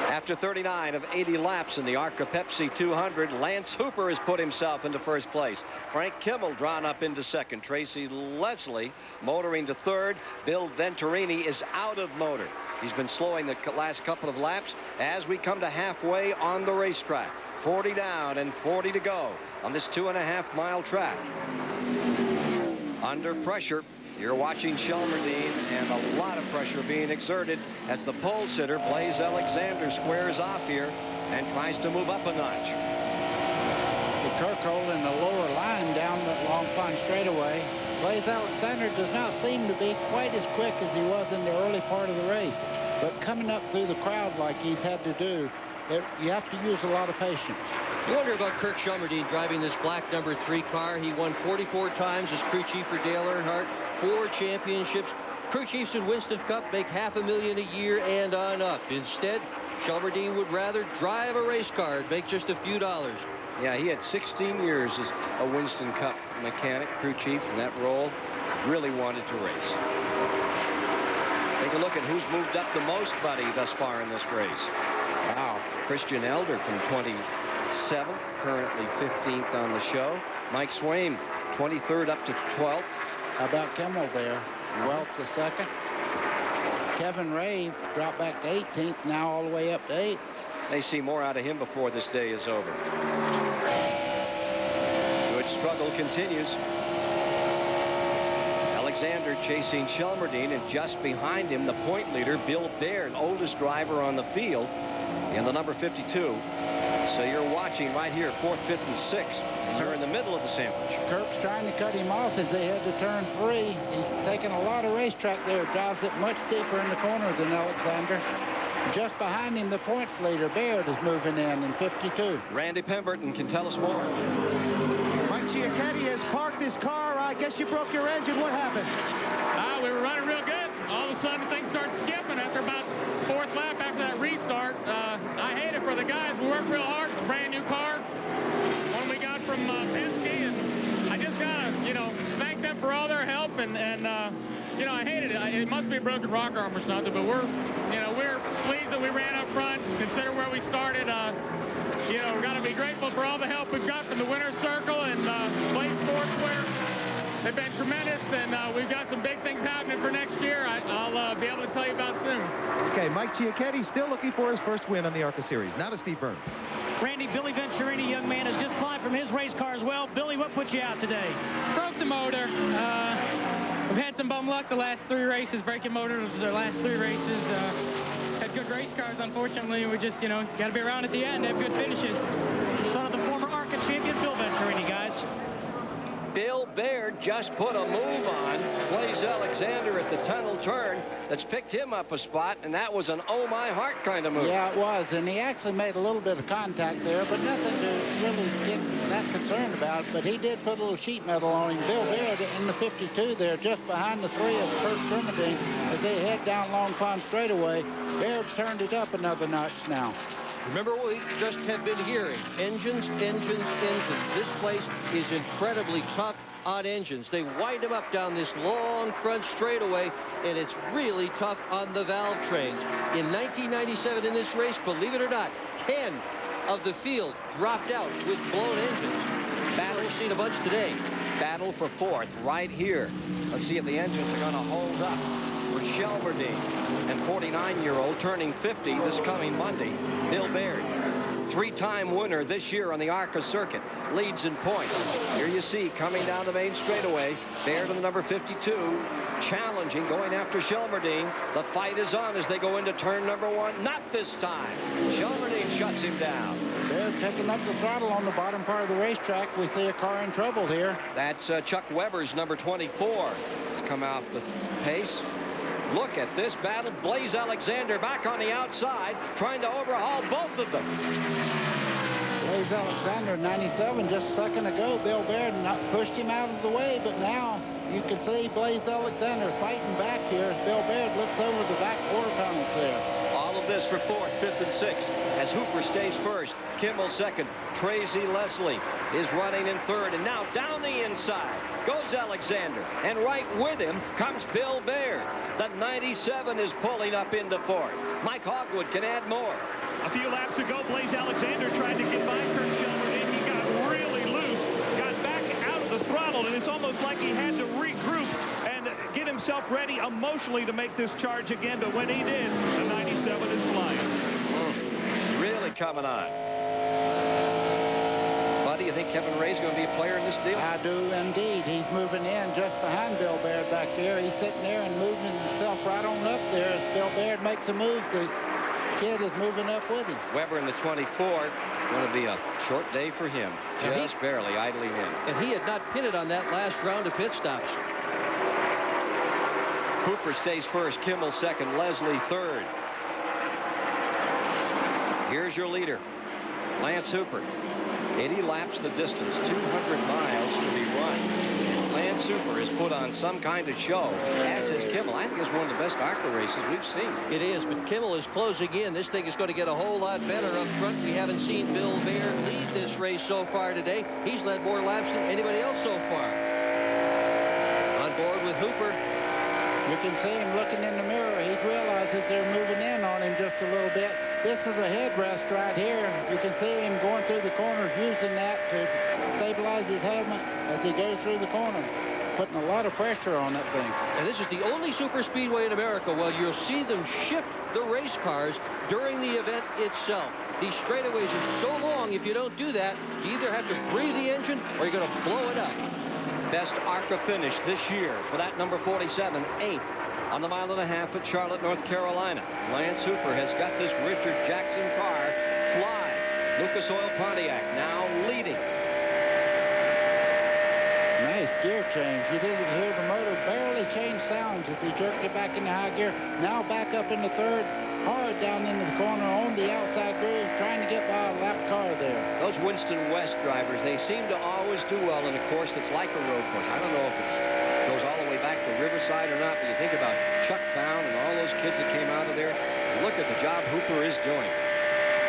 After 39 of 80 laps in the ARCA Pepsi 200, Lance Hooper has put himself into first place. Frank Kimmel drawn up into second. Tracy Leslie motoring to third. Bill Venturini is out of motor. He's been slowing the last couple of laps as we come to halfway on the racetrack. 40 down and 40 to go on this 2.5-mile track. Under pressure. You're watching Shelmerdine, and a lot of pressure being exerted as the pole sitter, Blaze Alexander, squares off here and tries to move up a notch. The Kirk holding the lower line down the Long Pond straightaway. Blaze Alexander does not seem to be quite as quick as he was in the early part of the race. But coming up through the crowd like he's had to do, you have to use a lot of patience. You wonder about Kirk Shelmerdine driving this black number 3 car. He won 44 times as crew chief for Dale Earnhardt, 4 championships. Crew chiefs in Winston Cup make $500,000 a year and on up. Instead, Shelmerdine would rather drive a race car and make just a few dollars. Yeah, he had 16 years as a Winston Cup mechanic, crew chief in that role. Really wanted to race. Take a look at who's moved up the most, buddy, thus far in this race. Wow. Christian Elder from 27th, currently 15th on the show. Mike Swain, 23rd up to 12th. How about Kimmel there? 12th to 2nd. Kevin Ray dropped back to 18th, now all the way up to 8th. They see more out of him before this day is over. Good struggle continues. Alexander chasing Shelmerdine, and just behind him, the point leader, Bill Baird, oldest driver on the field, in the number 52. So you're watching right here, 4th, 5th, and 6th. They're in the middle of the sandwich. Kirk's trying to cut him off as they head to turn 3. He's taking a lot of racetrack there. Drives it much deeper in the corner than Alexander. Just behind him, the points leader, Baird, is moving in 52. Randy Pemberton can tell us more. Mike Cicchetti has parked his car. I guess you broke your engine. What happened? We were running real good. All of a sudden, things started skipping after about 4th lap after that restart. I hate it for the guys. We worked real hard. It's a brand new car. One we got from Penske, and I just gotta, thank them for all their help. And I hated it. It must be a broken rock arm or something. But we're pleased that we ran up front. Consider where we started. We're gonna be grateful for all the help we've got from the winner's circle and Blade Sportswear. They've been tremendous, and we've got some big things happening for next year. I'll be able to tell you about soon. Okay, Mike Cicchetti still looking for his first win on the ARCA Series. Now to Steve Burns. Randy, Billy Venturini, young man, has just climbed from his race car as well. Billy, what put you out today? Broke the motor. We've had some bum luck the last 3 races. Breaking motors the last 3 races. had good race cars. Unfortunately, we just, got to be around at the end, have good finishes. Son of the former ARCA champion, Bill Venturini, guys. Bill Baird just put a move on Blaze Alexander at the tunnel turn that's picked him up a spot, and that was an oh my heart kind of move. Yeah, it was, and he actually made a little bit of contact there, but nothing to really get that concerned about. But he did put a little sheet metal on him. Bill Baird in the 52 there, just behind the 3 of Kirk Shelmerdine as they head down Long Pond straightaway. Baird turned it up another notch now. Remember what we just have been hearing. Engines, engines, engines. This place is incredibly tough on engines. They wind them up down this long front straightaway, and it's really tough on the valve trains. In 1997 in this race, believe it or not, 10 of the field dropped out with blown engines. Battle seen a bunch today. Battle for 4th right here. Let's see if the engines are going to hold up for Shelmerdine and 49-year-old turning 50 this coming Monday, Bill Baird. 3-time winner this year on the ARCA circuit, leads in points. Here you see coming down the main straightaway, Baird on the number 52, challenging, going after Shelmerdine. The fight is on as they go into turn number 1. Not this time. Shelmerdine shuts him down. They're picking up the throttle on the bottom part of the racetrack. We see a car in trouble here. That's Chuck Weber's number 24. It's come out the pace. Look at this battle. Blaze Alexander back on the outside, trying to overhaul both of them. Blaze Alexander, 97, just a second ago. Bill Baird pushed him out of the way, but now you can see Blaze Alexander fighting back here as Bill Baird looks over the back quarter panels there. All of this for 4th, 5th, and 6th as Hooper stays 1st, Kimmel 2nd, Tracy Leslie is running in 3rd, and now down the inside goes Alexander, and right with him comes Bill Baird. The 97 is pulling up into 4th. Mike Hogwood can add more. A few laps ago, Blaze Alexander tried to get by Kirk Shelmerdine. He got really loose, got back out of the throttle, and it's almost like he had to regroup and get himself ready emotionally to make this charge again. But when he did, the 97 is flying. Really coming on. Buddy, you think Kevin Ray's going to be a player in this deal? I do indeed. He's moving in just behind Bill Baird back there. He's sitting there and moving himself right on up there. As Bill Baird makes a move, the kid is moving up with him. Weber in the 24. Going to be a short day for him. Just barely idling in. And he had not pitted on that last round of pit stops. Hooper stays 1st, Kimmel 2nd, Leslie 3rd. Here's your leader, Lance Hooper. 80 laps the distance, 200 miles to be run. Lance Hooper has put on some kind of show, as is Kimmel. I think it's one of the best ARCA races we've seen. It is, but Kimmel is closing in. This thing is going to get a whole lot better up front. We haven't seen Bill Baird lead this race so far today. He's led more laps than anybody else so far. On board with Hooper. You can see him looking in the mirror. He realizes they're moving in on him just a little bit. This is a headrest right here. You can see him going through the corners, using that to stabilize his helmet as he goes through the corner, putting a lot of pressure on that thing. And this is the only super speedway in America where you'll see them shift the race cars during the event itself. These straightaways are so long, if you don't do that, you either have to breathe the engine or you're going to blow it up. Best ARCA finish this year for that number 47, 8th on the 1.5 miles at Charlotte, North Carolina. Lance Hooper has got this Richard Jackson car flying. Lucas Oil Pontiac now leading. Nice gear change. You didn't hear the motor barely change sounds as he jerked it back into high gear. Now back up into 3rd, hard down into the corner on the outside groove, trying to get by a lap car there. Those Winston West drivers, they seem to always do well in a course that's like a road course. I don't know if it goes all the way back to Riverside or not, but you think about Chuck Bound and all those kids that came out of there. Look at the job Hooper is doing.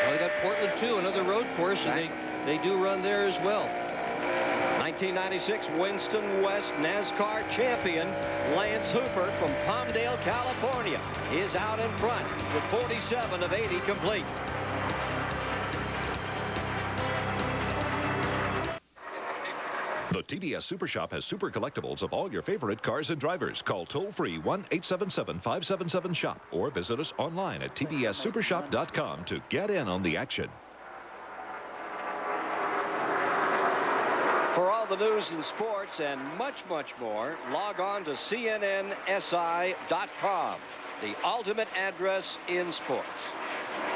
Well, they got Portland, too, another road course, and they do run there as well. 1996 Winston West NASCAR champion Lance Hooper from Palmdale, California is out in front with 47 of 80 complete. The TBS Super Shop has super collectibles of all your favorite cars and drivers. Call toll-free 1-877-577-SHOP or visit us online at tbssupershop.com to get in on the action. For all the news and sports and much, much more, log on to cnnsi.com. the ultimate address in sports.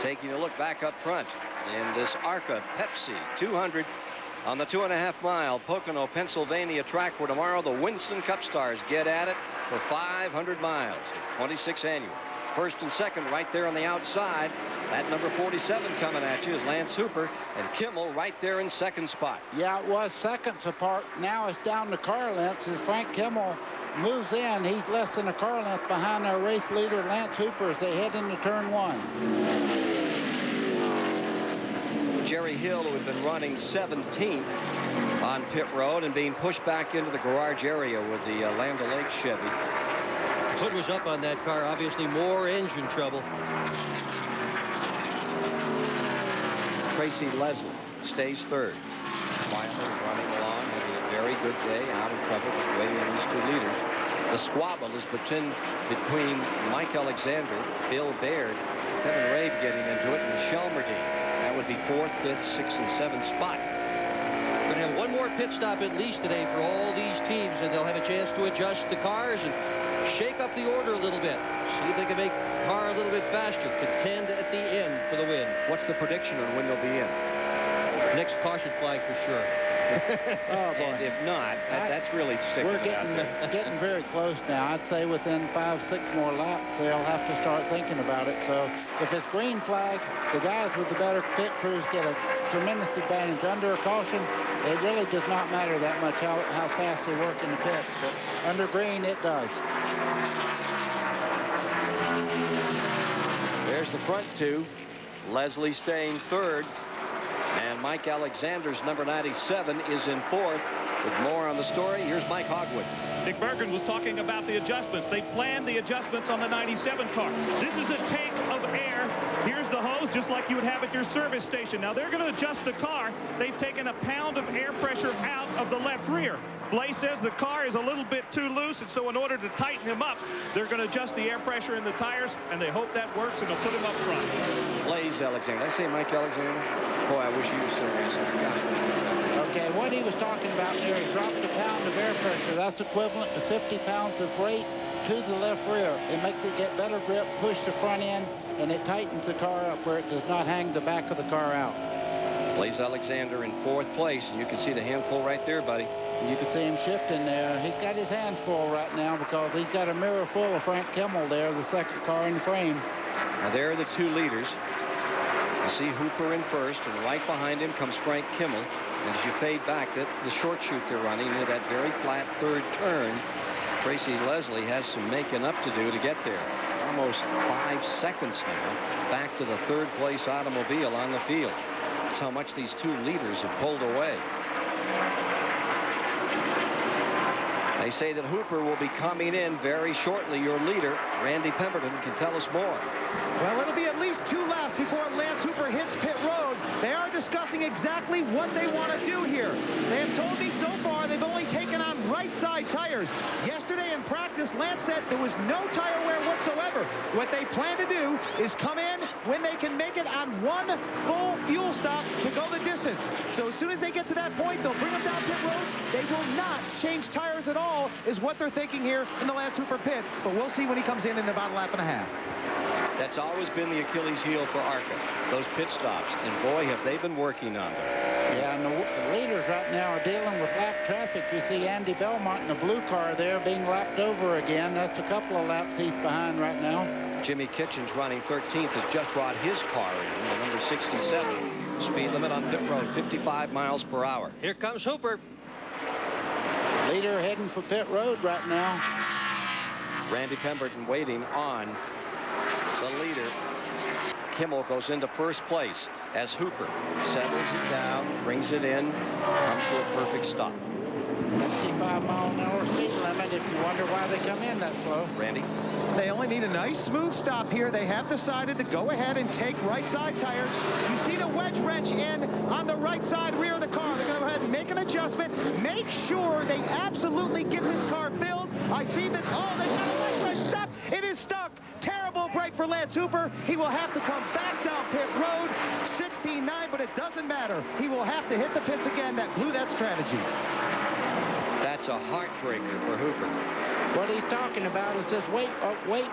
Taking a look back up front in this ARCA Pepsi 200 on the 2.5-mile Pocono, Pennsylvania track, where tomorrow the Winston Cup stars get at it for 500 miles, the 26th annual. First and second right there on the outside. That number 47 coming at you is Lance Hooper, and Kimmel right there in second spot. Yeah, it was seconds apart. Now it's down to car lengths as Frank Kimmel moves in. He's less than a car length behind our race leader, Lance Hooper, as they head into turn 1. Jerry Hill, who had been running 17th on pit road and being pushed back into the garage area with the Land O'Lakes Chevy. Foot was up on that car, obviously more engine trouble. Tracy Leslie stays third. Quietly running along, having a very good day, out of trouble with waiting on these 2 leaders. The squabble is between Mike Alexander, Bill Baird, Kevin Rabe getting into it, and Shelmerdine. That would be 4th, 5th, 6th, and 7th spot. We're going to have one more pit stop at least today for all these teams, and they'll have a chance to adjust the cars and shake up the order a little bit. See if they can make the car a little bit faster. Contend at the end for the win. What's the prediction on when they'll be in? Next caution flag for sure. Oh, boy. And if not, that's really sticking We're getting very close now. I'd say within 5-6 more laps, they'll have to start thinking about it. So if it's green flag, the guys with the better pit crews get a tremendous advantage. Under a caution, it really does not matter that much how fast they work in the pit. But under green, it does. There's the front 2. Leslie staying third. And Mike Alexander's number 97 is in 4th. With more on the story, here's Mike Hogwood. Dick Bergen was talking about the adjustments. They planned the adjustments on the 97 car. This is a tank of air. Here's the hose, just like you would have at your service station. Now, they're going to adjust the car. They've taken a pound of air pressure out of the left rear. Blaze says the car is a little bit too loose, and so in order to tighten him up, they're going to adjust the air pressure in the tires, and they hope that works, and they'll put him up front. Blaze Alexander. Did I say Mike Alexander? Boy, I wish he was still racing. Gosh. Okay, what he was talking about there, he dropped a pound of air pressure. That's equivalent to 50 pounds of weight to the left rear. It makes it get better grip, push the front end, and it tightens the car up where it does not hang the back of the car out. Blaze Alexander in 4th place, and you can see the handful right there, buddy. You can see him shifting there. He's got his hands full right now because he's got a mirror full of Frank Kimmel there, the second car in the frame. Now, there are the 2 leaders. You see Hooper in first, and right behind him comes Frank Kimmel. And as you fade back, that's the short chute they're running near that very flat 3rd turn. Tracy Leslie has some making up to do to get there. Almost 5 seconds now back to the 3rd place automobile on the field. That's how much these 2 leaders have pulled away. They say that Hooper will be coming in very shortly. Your leader, Randy Pemberton, can tell us more. Well, it'll be at least 2 laps before Lance Hooper hits pit road. They are discussing exactly what they want to do here. They have told me so far they've only taken on right side tires. Yesterday in practice, Lance said there was no tire wear whatsoever. What they plan to do is come in when they can make it on 1 full fuel stop to go the distance. So as soon as they get to that point, they'll bring them down pit road. They will not change tires at all, is what they're thinking here in the Lance Hooper pit. But we'll see when he comes in about a lap and a half. That's always been the Achilles heel for ARCA, those pit stops. And boy, have they been working on them. Yeah, and the leaders right now are dealing with lap traffic. You see Andy Belmont in the blue car there being lapped over again. That's a couple of laps he's behind right now. Jimmy Kitchens, running 13th, has just brought his car in, the number 67. Speed limit on pit road, 55 miles per hour. Here comes Hooper. Leader heading for pit road right now. Randy Pemberton waiting on the leader. Kimmel goes into first place as Hooper settles it down, brings it in, comes to a perfect stop. 55-mile-an-hour speed limit if you wonder why they come in that slow. Randy? They only need a nice smooth stop here. They have decided to go ahead and take right side tires. You see the wedge wrench in on the right side rear of the car. They're going to go ahead and make an adjustment. Make sure they absolutely get this car filled. I see that, oh, they got a wedge wrench stuck. It is stuck. Terrible break for Lance Hooper. He will have to come back down pit road. 16.9, but it doesn't matter. He will have to hit the pits again. That blew that strategy. That's a heartbreaker for Hooper. What he's talking about is this weight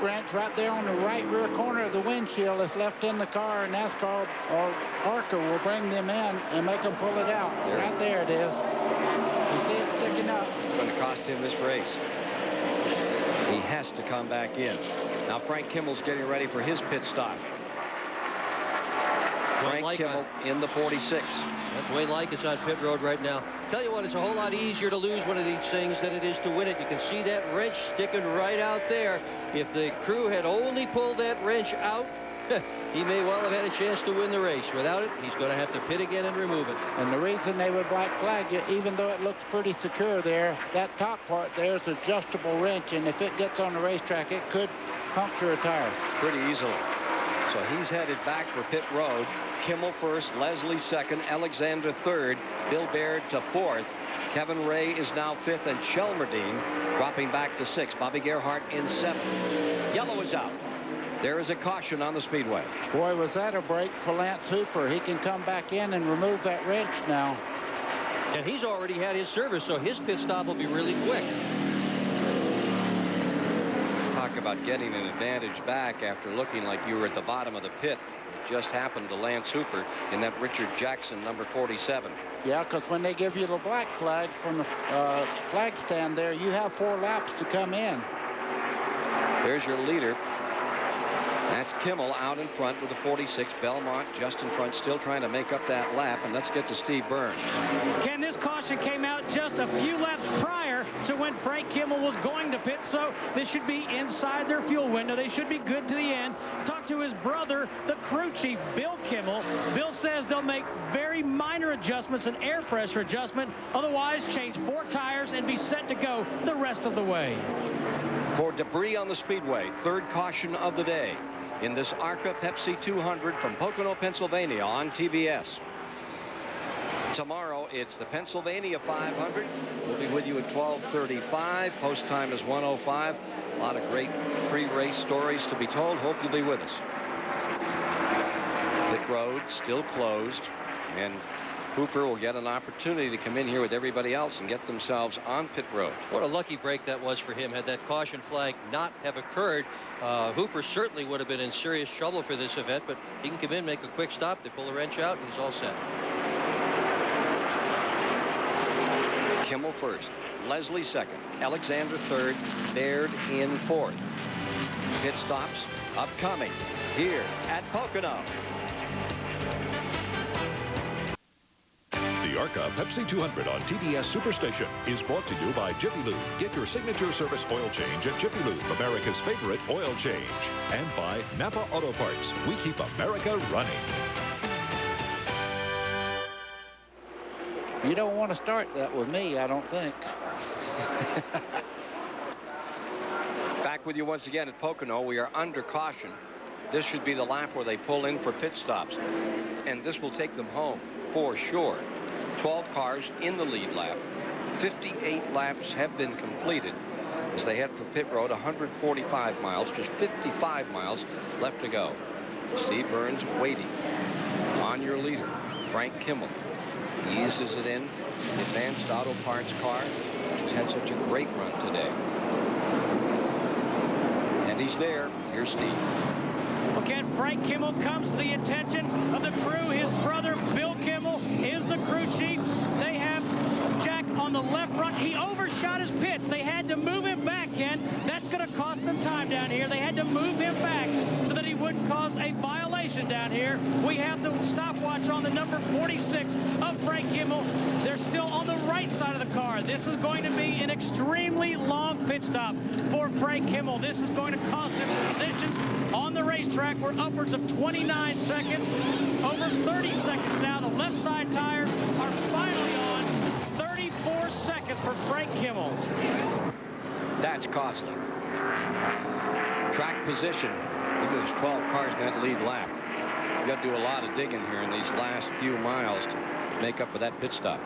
wrench right there on the right rear corner of the windshield that's left in the car, and NASCAR or ARCA will bring them in and make them pull it out. There. Right there it is. You see it sticking up. It's going to cost him this race. He has to come back in. Now Frank Kimmel's getting ready for his pit stop. Frank Kimmel in the 46. That's Wayne Likas on pit road right now. Tell you what, it's a whole lot easier to lose one of these things than it is to win it. You can see that wrench sticking right out there. If the crew had only pulled that wrench out, he may well have had a chance to win the race. Without it, he's going to have to pit again and remove it. And the reason they would black flag it, even though it looks pretty secure there, that top part there is adjustable wrench, and if it gets on the racetrack, it could puncture a tire. Pretty easily. So he's headed back for pit road. Kimmel first, Leslie second, Alexander third, Bill Baird to fourth. Kevin Ray is now fifth, and Shelmerdine dropping back to sixth. Bobby Gerhart in seventh. Yellow is out. There is a caution on the speedway. Boy, was that a break for Lance Hooper. He can come back in and remove that wrench now. And he's already had his service, so his pit stop will be really quick. Talk about getting an advantage back after looking like you were at the bottom of the pit. Just happened to Lance Hooper in that Richard Jackson number 47. Yeah, because when they give you the black flag from the flag stand there, you have 4 laps to come in. There's your leader. That's Kimmel out in front with the 46. Belmont just in front, still trying to make up that lap. And let's get to Steve Burns. Ken, this caution came out just a few laps prior to when Frank Kimmel was going to pit, so this should be inside their fuel window. They should be good to the end. Talked to his brother, the crew chief, Bill Kimmel. Bill says they'll make very minor adjustments, an air pressure adjustment. Otherwise, change 4 tires and be set to go the rest of the way. For debris on the speedway, third caution of the day in this ARCA Pepsi 200 from Pocono, Pennsylvania on TBS. Tomorrow, it's the Pennsylvania 500. We'll be with you at 12:35. Post time is 1:05. A lot of great pre-race stories to be told. Hope you'll be with us. Pit road still closed, and Hooper will get an opportunity to come in here with everybody else and get themselves on pit road. What a lucky break that was for him. Had that caution flag not have occurred, Hooper certainly would have been in serious trouble for this event, but he can come in, make a quick stop, they pull the wrench out, and he's all set. Kimmel first, Leslie second, Alexander third, Baird in fourth. Pit stops upcoming here at Pocono. The ARCA Pepsi 200 on TBS Superstation is brought to you by Jiffy Lube. Get your signature service oil change at Jiffy Lube, America's favorite oil change. And by Napa Auto Parts. We keep America running. You don't want to start that with me, I don't think. Back with you once again at Pocono. We are under caution. This should be the lap where they pull in for pit stops. And this will take them home for sure. 12 cars in the lead lap. 58 laps have been completed as they head for pit road. 145 miles, just 55 miles left to go. Steve Burns waiting on your leader, Frank Kimmel. Eases it in the Advanced Auto Parts car, which has had such a great run today. And he's there. Here's Steve. Well, Ken, Frank Kimmel comes to the attention of the crew. His brother, Bill Kimmel, is the crew chief. They have Jack on the left front. He overshot his pits. They had to move him back, Ken. That's going to cost them time down here. They had to move him back so that he wouldn't cause a violation down here. We have the stopwatch on the number 46 of Frank Kimmel. They're still on the right side of the car. This is going to be an extremely long pit stop for Frank Kimmel. This is going to cost him positions on the racetrack. We're upwards of 29 seconds. Over 30 seconds now. The left side tires are finally on. 34 seconds for Frank Kimmel. That's costly. Track position. Look at those 12 cars in that lead lap. You've got to do a lot of digging here in these last few miles to make up for that pit stop.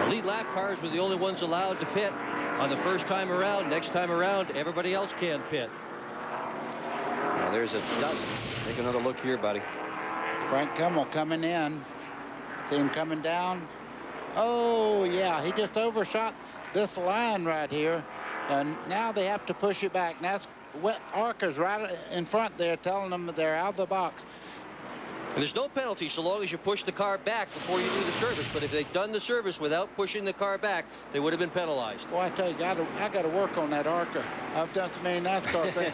The lead lap cars were the only ones allowed to pit on the first time around. Next time around, everybody else can pit. Now there's a dozen. Take another look here, buddy. Frank Kimmel coming in. See him coming down. Oh, yeah, he just overshot. this line right here, and now they have to push it back. Now ARCA's right in front there telling them they're out of the box. And there's no penalty so long as you push the car back before you do the service. But if they'd done the service without pushing the car back, they would have been penalized. Boy, I tell you, I got to work on that ARCA. I've done so many NASCAR things.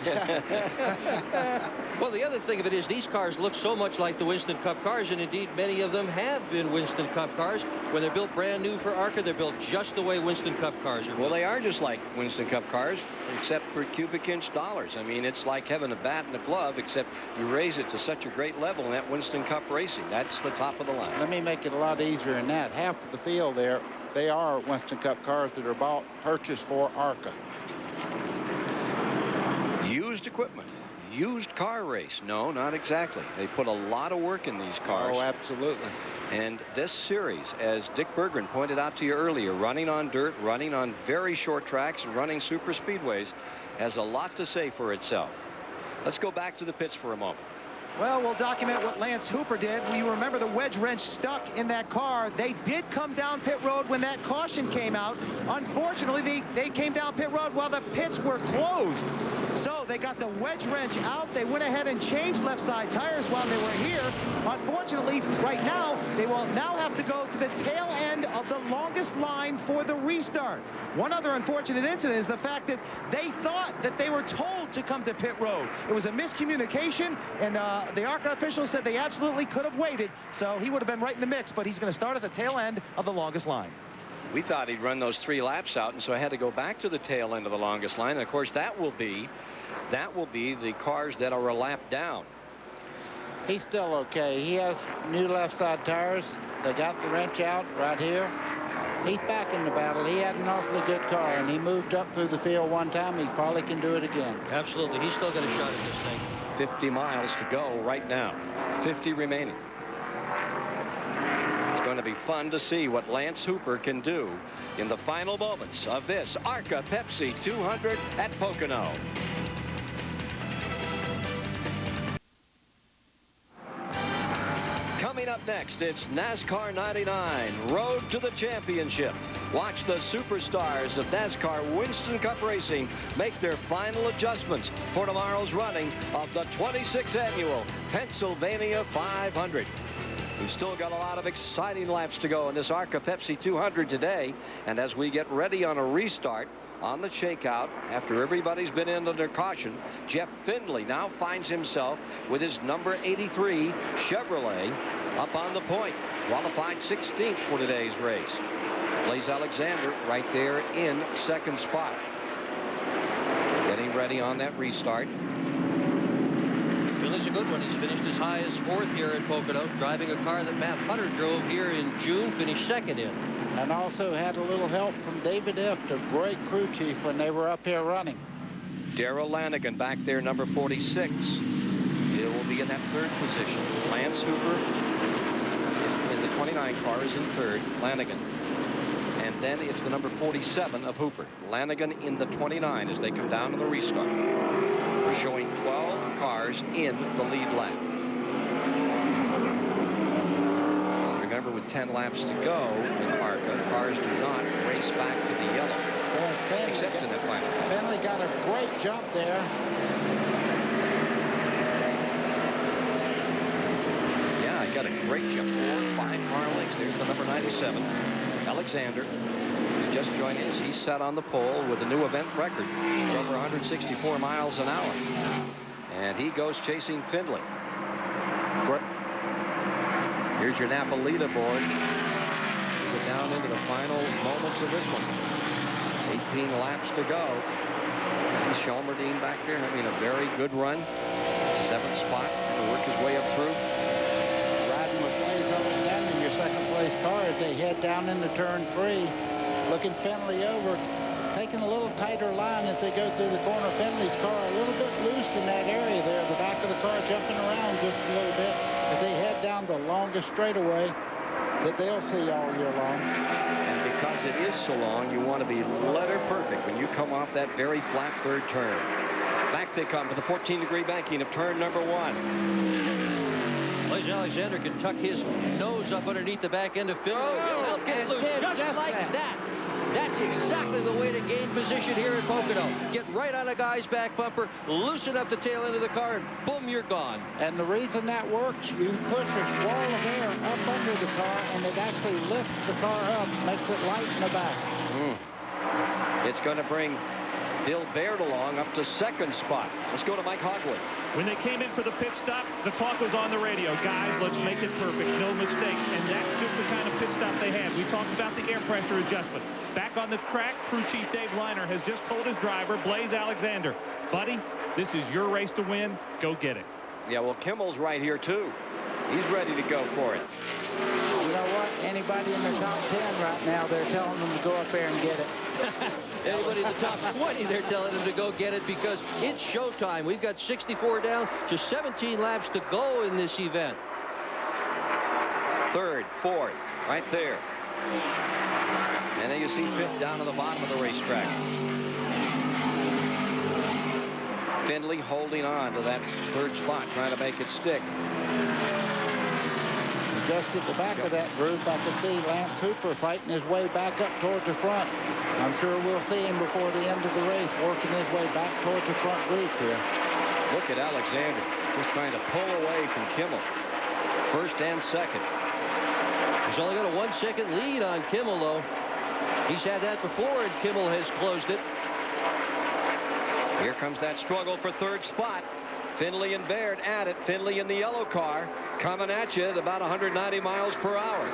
Well, the other thing of it is these cars look so much like the Winston Cup cars, and indeed many of them have been Winston Cup cars. When they're built brand new for ARCA, they're built just the way Winston Cup cars are built. Well, they are just like Winston Cup cars, except for cubic inch dollars. I mean, it's like having a bat and a glove, except you raise it to such a great level in that Winston Cup racing. That's the top of the line. Let me make it a lot easier than that. Half of the field there, they are Winston Cup cars that are purchased for ARCA. Used equipment. Used car race. No, not exactly. They put a lot of work in these cars. Oh, absolutely. And this series, as Dick Berggren pointed out to you earlier, running on dirt, running on very short tracks, and running super speedways, has a lot to say for itself. Let's go back to the pits for a moment. Well, we'll document what Lance Hooper did. You remember the wedge wrench stuck in that car. They did come down pit road when that caution came out. Unfortunately, they came down pit road while the pits were closed. So they got the wedge wrench out. They went ahead and changed left side tires while they were here. Unfortunately, right now, they will now have to go to the tail end of the longest line for the restart. One other unfortunate incident is the fact that they thought that they were told to come to pit road. It was a miscommunication, and the ARCA officials said they absolutely could have waited, so he would have been right in the mix, but he's going to start at the tail end of the longest line. We thought he'd run those 3 laps out, and so I had to go back to the tail end of the longest line. And of course, that will be the cars that are a lap down. He's still okay. He has new left side tires. They got the wrench out right here. He's back in the battle. He had an awfully good car, and he moved up through the field one time. He probably can do it again. Absolutely. He's still got a shot at this thing. 50 miles to go right now. 50 remaining. It's going to be fun to see what Lance Hooper can do in the final moments of this ARCA Pepsi 200 at Pocono. Coming up next, it's NASCAR 99, Road to the Championship. Watch the superstars of NASCAR Winston Cup Racing make their final adjustments for tomorrow's running of the 26th annual Pennsylvania 500. We've still got a lot of exciting laps to go in this ARCA Pepsi 200 today. And as we get ready on a restart on the shakeout, after everybody's been in under caution, Jeff Findlay now finds himself with his number 83 Chevrolet up on the point. Qualified 16th for today's race. Blaze Alexander right there in second spot. Getting ready on that restart. Findlay's a good one. He's finished as high as 4th here at Pocono, driving a car that Matt Hutter drove here in June, finished 2nd in. And also had a little help from David Eft, a great crew chief, when they were up here running. Darrell Lanigan back there, number 46. It will be in that 3rd position. Lance Hooper in the 29 car is in 3rd. Lanigan. And then it's the number 47 of Hooper. Lanigan in the 29 as they come down to the restart. We're showing 12 cars in the lead lap. Remember, with 10 laps to go in ARCA, cars do not race back to the yellow. Well, except in the final. Finley got a great jump there. Yeah, he got a great jump. 4 or 5 car lengths. There's the number 97. Alexander, who just joined us, he's set on the pole with a new event record, over 164 miles an hour. And he goes chasing Findlay. Here's your Napa leaderboard. We get down into the final moments of this one. 18 laps to go. Shelmerdine back there having a very good run. 7th spot to work his way up through. Riding with Blaze Alexander in your 2nd place car as they head down into turn 3. Looking Findlay over, taking a little tighter line as they go through the corner. Findlay's car a little bit loose in that area there. The back of the car jumping around just a little bit as they head down the longest straightaway that they'll see all year long. And because it is so long, you want to be letter perfect when you come off that very flat 3rd turn. Back they come to the 14-degree banking of turn number 1. Blaze Alexander can tuck his nose up underneath the back end of Findlay. He'll get loose just like that. That's exactly the way to gain position here at Pocono. Get right on a guy's back bumper, loosen up the tail end of the car, and boom, you're gone. And the reason that works, you push a wall of air up under the car, and it actually lifts the car up, makes it light in the back. It's going to bring Bill Baird along up to second spot. Let's go to Mike Hogwood. When they came in for the pit stops, the talk was on the radio. Guys, let's make it perfect. No mistakes. And that's just the kind of pit stop they had. We talked about the air pressure adjustment. Back on the track, crew chief Dave Liner has just told his driver, Blaze Alexander, buddy, this is your race to win. Go get it. Yeah, well, Kimmel's right here, too. He's ready to go for it. You know what? Anybody in the top 10 right now, they're telling them to go up there and get it. Anybody in the top 20, they're telling them to go get it because it's showtime. We've got 64 down, just 17 laps to go in this event. Third, fourth, right there. And then you see fifth down to the bottom of the racetrack. Findlay holding on to that third spot, trying to make it stick. Just at the back of that group, I can see Lance Hooper fighting his way back up towards the front. I'm sure we'll see him before the end of the race, working his way back towards the front group here. Look at Alexander, just trying to pull away from Kimmel. First and second. He's only got a 1 second lead on Kimmel, though. He's had that before, and Kimmel has closed it. Here comes that struggle for third spot. Findlay and Baird at it. Findlay in the yellow car, coming at you at about 190 miles per hour.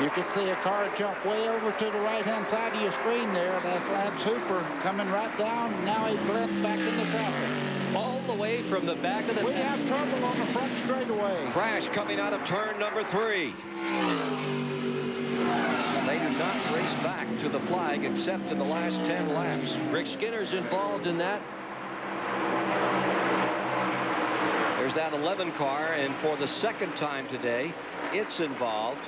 You can see a car jump way over to the right-hand side of your screen there. That's Lance Hooper coming right down. Now he blends back into traffic. All the way from the back of the... We have trouble on the front straightaway. Crash coming out of turn number 3. They do not race back to the flag except in the last 10 laps. Rick Skinner's involved in that. There's that 11 car, and for the second time today, it's involved.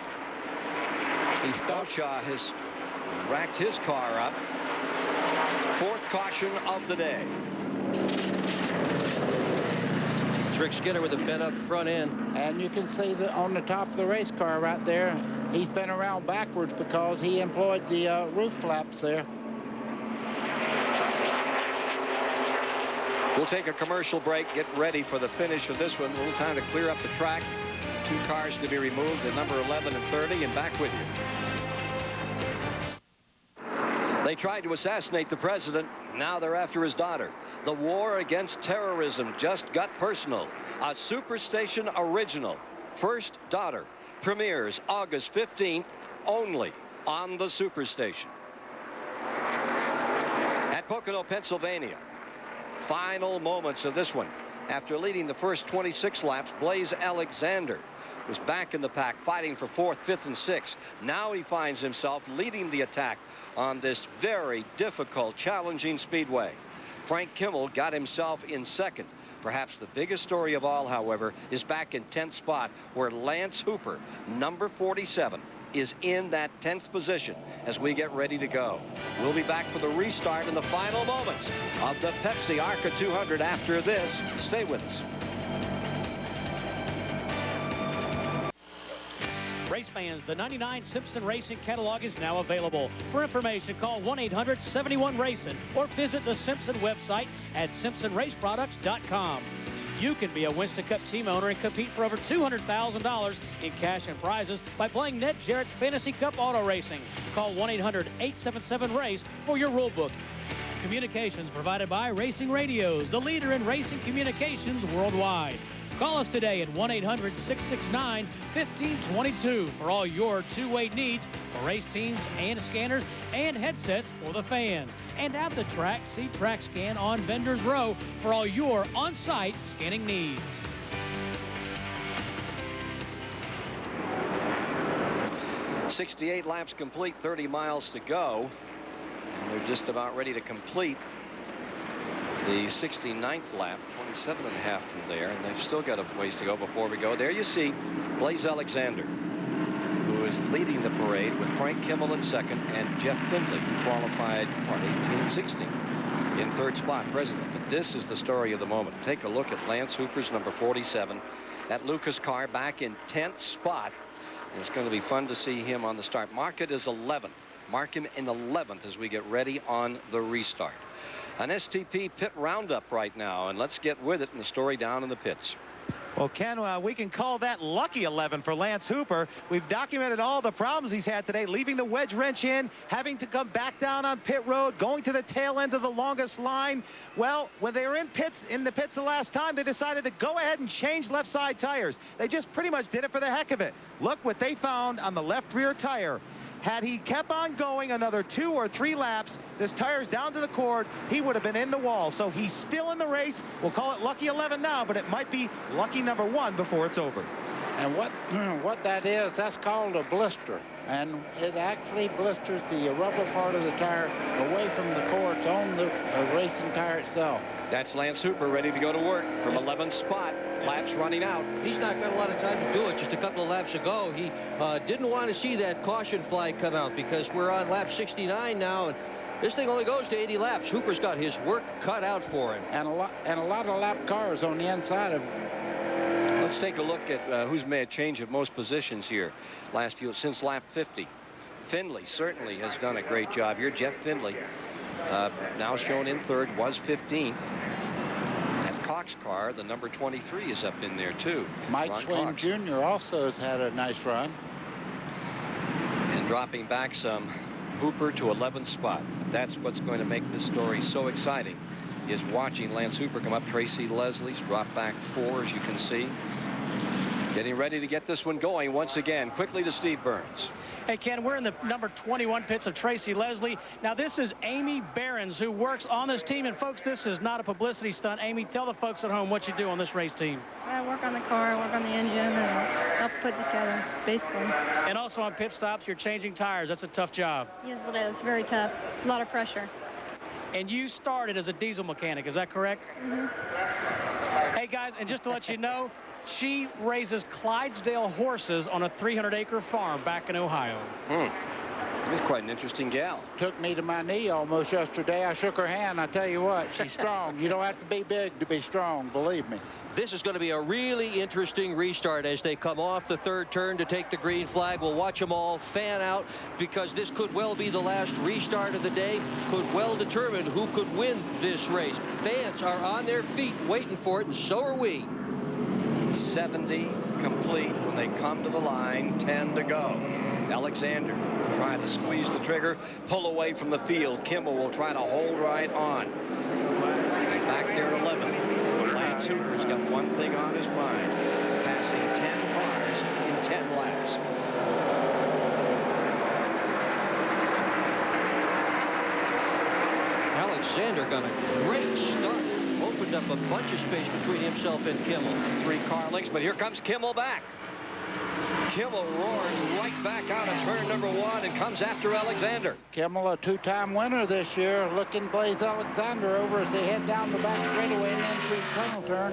Shaw has racked his car up. Fourth caution of the day. It's Rick Skinner with a bent up front end. And you can see that on the top of the race car right there, he's been around backwards because he employed the roof flaps there. We'll take a commercial break, get ready for the finish of this one. A little time to clear up the track. 2 cars to be removed, the number 11 and 30, and back with you. They tried to assassinate the president. Now they're after his daughter. The war against terrorism just got personal. A Superstation original. First Daughter premieres August 15th only on the Superstation. At Pocono, Pennsylvania. Final moments of this one. After leading the first 26 laps, Blaze Alexander was back in the pack, fighting for 4th, 5th, and 6th. Now he finds himself leading the attack on this very difficult, challenging speedway. Frank Kimmel got himself in second. Perhaps the biggest story of all, however, is back in 10th spot, where Lance Hooper, number 47, is in that 10th position as we get ready to go. We'll be back for the restart in the final moments of the Pepsi ARCA 200 after this. Stay with us. Race fans, the 99 Simpson Racing catalog is now available. For information, call 1-800-71-RACIN or visit the Simpson website at simpsonraceproducts.com. You can be a Winston Cup team owner and compete for over $200,000 in cash and prizes by playing Ned Jarrett's Fantasy Cup Auto Racing. Call 1-800-877-RACE for your rule book. Communications provided by Racing Radios, the leader in racing communications worldwide. Call us today at 1-800-669-1522 for all your two-way needs for race teams and scanners and headsets for the fans. And at the track, see TrackScan on Vendors Row for all your on-site scanning needs. .68 laps complete, 30 miles to go. And they're just about ready to complete the 69th lap, 27 and a half from there, and they've still got a ways to go before we go. There you see Blaze Alexander, who is leading the parade with Frank Kimmel in second and Jeff Findlay, who qualified part 18 and 16 in third spot presently. But this is the story of the moment. Take a look at Lance Hooper's number 47. That Lucas car back in 10th spot. And it's going to be fun to see him on the start. Market is 11th. Mark him in 11th as we get ready on the restart. An STP pit roundup right now, and let's get with it in the story down in the pits. Well, Ken, we can call that lucky 11 for Lance Hooper. We've documented all the problems he's had today, leaving the wedge wrench in, having to come back down on pit road, going to the tail end of the longest line. Well, when they were in the pits the last time, they decided to go ahead and change left side tires. They just pretty much did it for the heck of it. Look what they found on the left rear tire. Had he kept on going another 2 or 3 laps, this tire's down to the cord, he would have been in the wall. So he's still in the race. We'll call it lucky 11 now, but it might be lucky number 1 before it's over. And what that is, that's called a blister. And it actually blisters the rubber part of the tire away from the cords on the racing tire itself. That's Lance Hooper ready to go to work from 11th spot. Laps running out. He's not got a lot of time to do it. Just a couple of laps ago, he didn't want to see that caution flag come out because we're on lap 69 now, and this thing only goes to 80 laps. Hooper's got his work cut out for him. And a lot of lap cars on the inside of. Let's take a look at who's made a change of most positions here since lap 50. Finley certainly has done a great job here. Jeff Finley now shown in 3rd, was 15th. And Cox's car, the number 23, is up in there too. Mike Swain Jr. also has had a nice run. And dropping back some, Hooper to 11th spot. That's what's going to make this story so exciting, is watching Lance Hooper come up. Tracy Leslie's dropped back 4, as you can see. Getting ready to get this one going once again. Quickly to Steve Burns. Hey, Ken, we're in the number 21 pits of Tracy Leslie. Now, this is Amy Behrens, who works on this team. And, folks, this is not a publicity stunt. Amy, tell the folks at home what you do on this race team. I work on the car, work on the engine, and help put together, basically. And also on pit stops, you're changing tires. That's a tough job. Yes, it is. Very tough. A lot of pressure. And you started as a diesel mechanic. Is that correct? Mm-hmm. Hey, guys, and just to let you know, she raises Clydesdale horses on a 300-acre farm back in Ohio. She's quite an interesting gal. Took me to my knee almost yesterday. I shook her hand. I tell you what, she's strong. You don't have to be big to be strong, believe me. This is going to be a really interesting restart as they come off the 3rd turn to take the green flag. We'll watch them all fan out because this could well be the last restart of the day. Could well determine who could win this race. Fans are on their feet waiting for it, and so are we. 70 complete when they come to the line. 10 to go. Alexander trying to squeeze the trigger, pull away from the field. Kimmel will try to hold right on. Back there 11th. Lance Hooper's got one thing on his mind, passing 10 cars in 10 laps. Alexander got a great start. Opened up a bunch of space between himself and Kimmel. 3 car lengths, but here comes Kimmel back. Kimmel roars right back out of turn number 1 and comes after Alexander. Kimmel, a 2-time winner this year, looking Blaze Alexander over as they head down the back straightaway and then through the tunnel turn.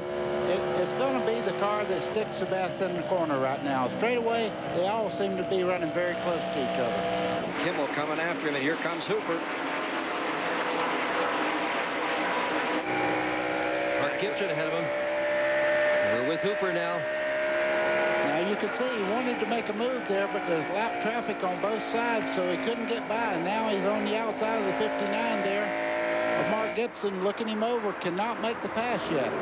It's going to be the car that sticks the best in the corner right now. Straightaway, they all seem to be running very close to each other. Kimmel coming after him, and here comes Hooper. Gibson ahead of him. We're with Hooper now. Now you can see he wanted to make a move there, but there's lap traffic on both sides, so he couldn't get by. And now he's on the outside of the 59 there. Mark Gibson looking him over, cannot make the pass yet.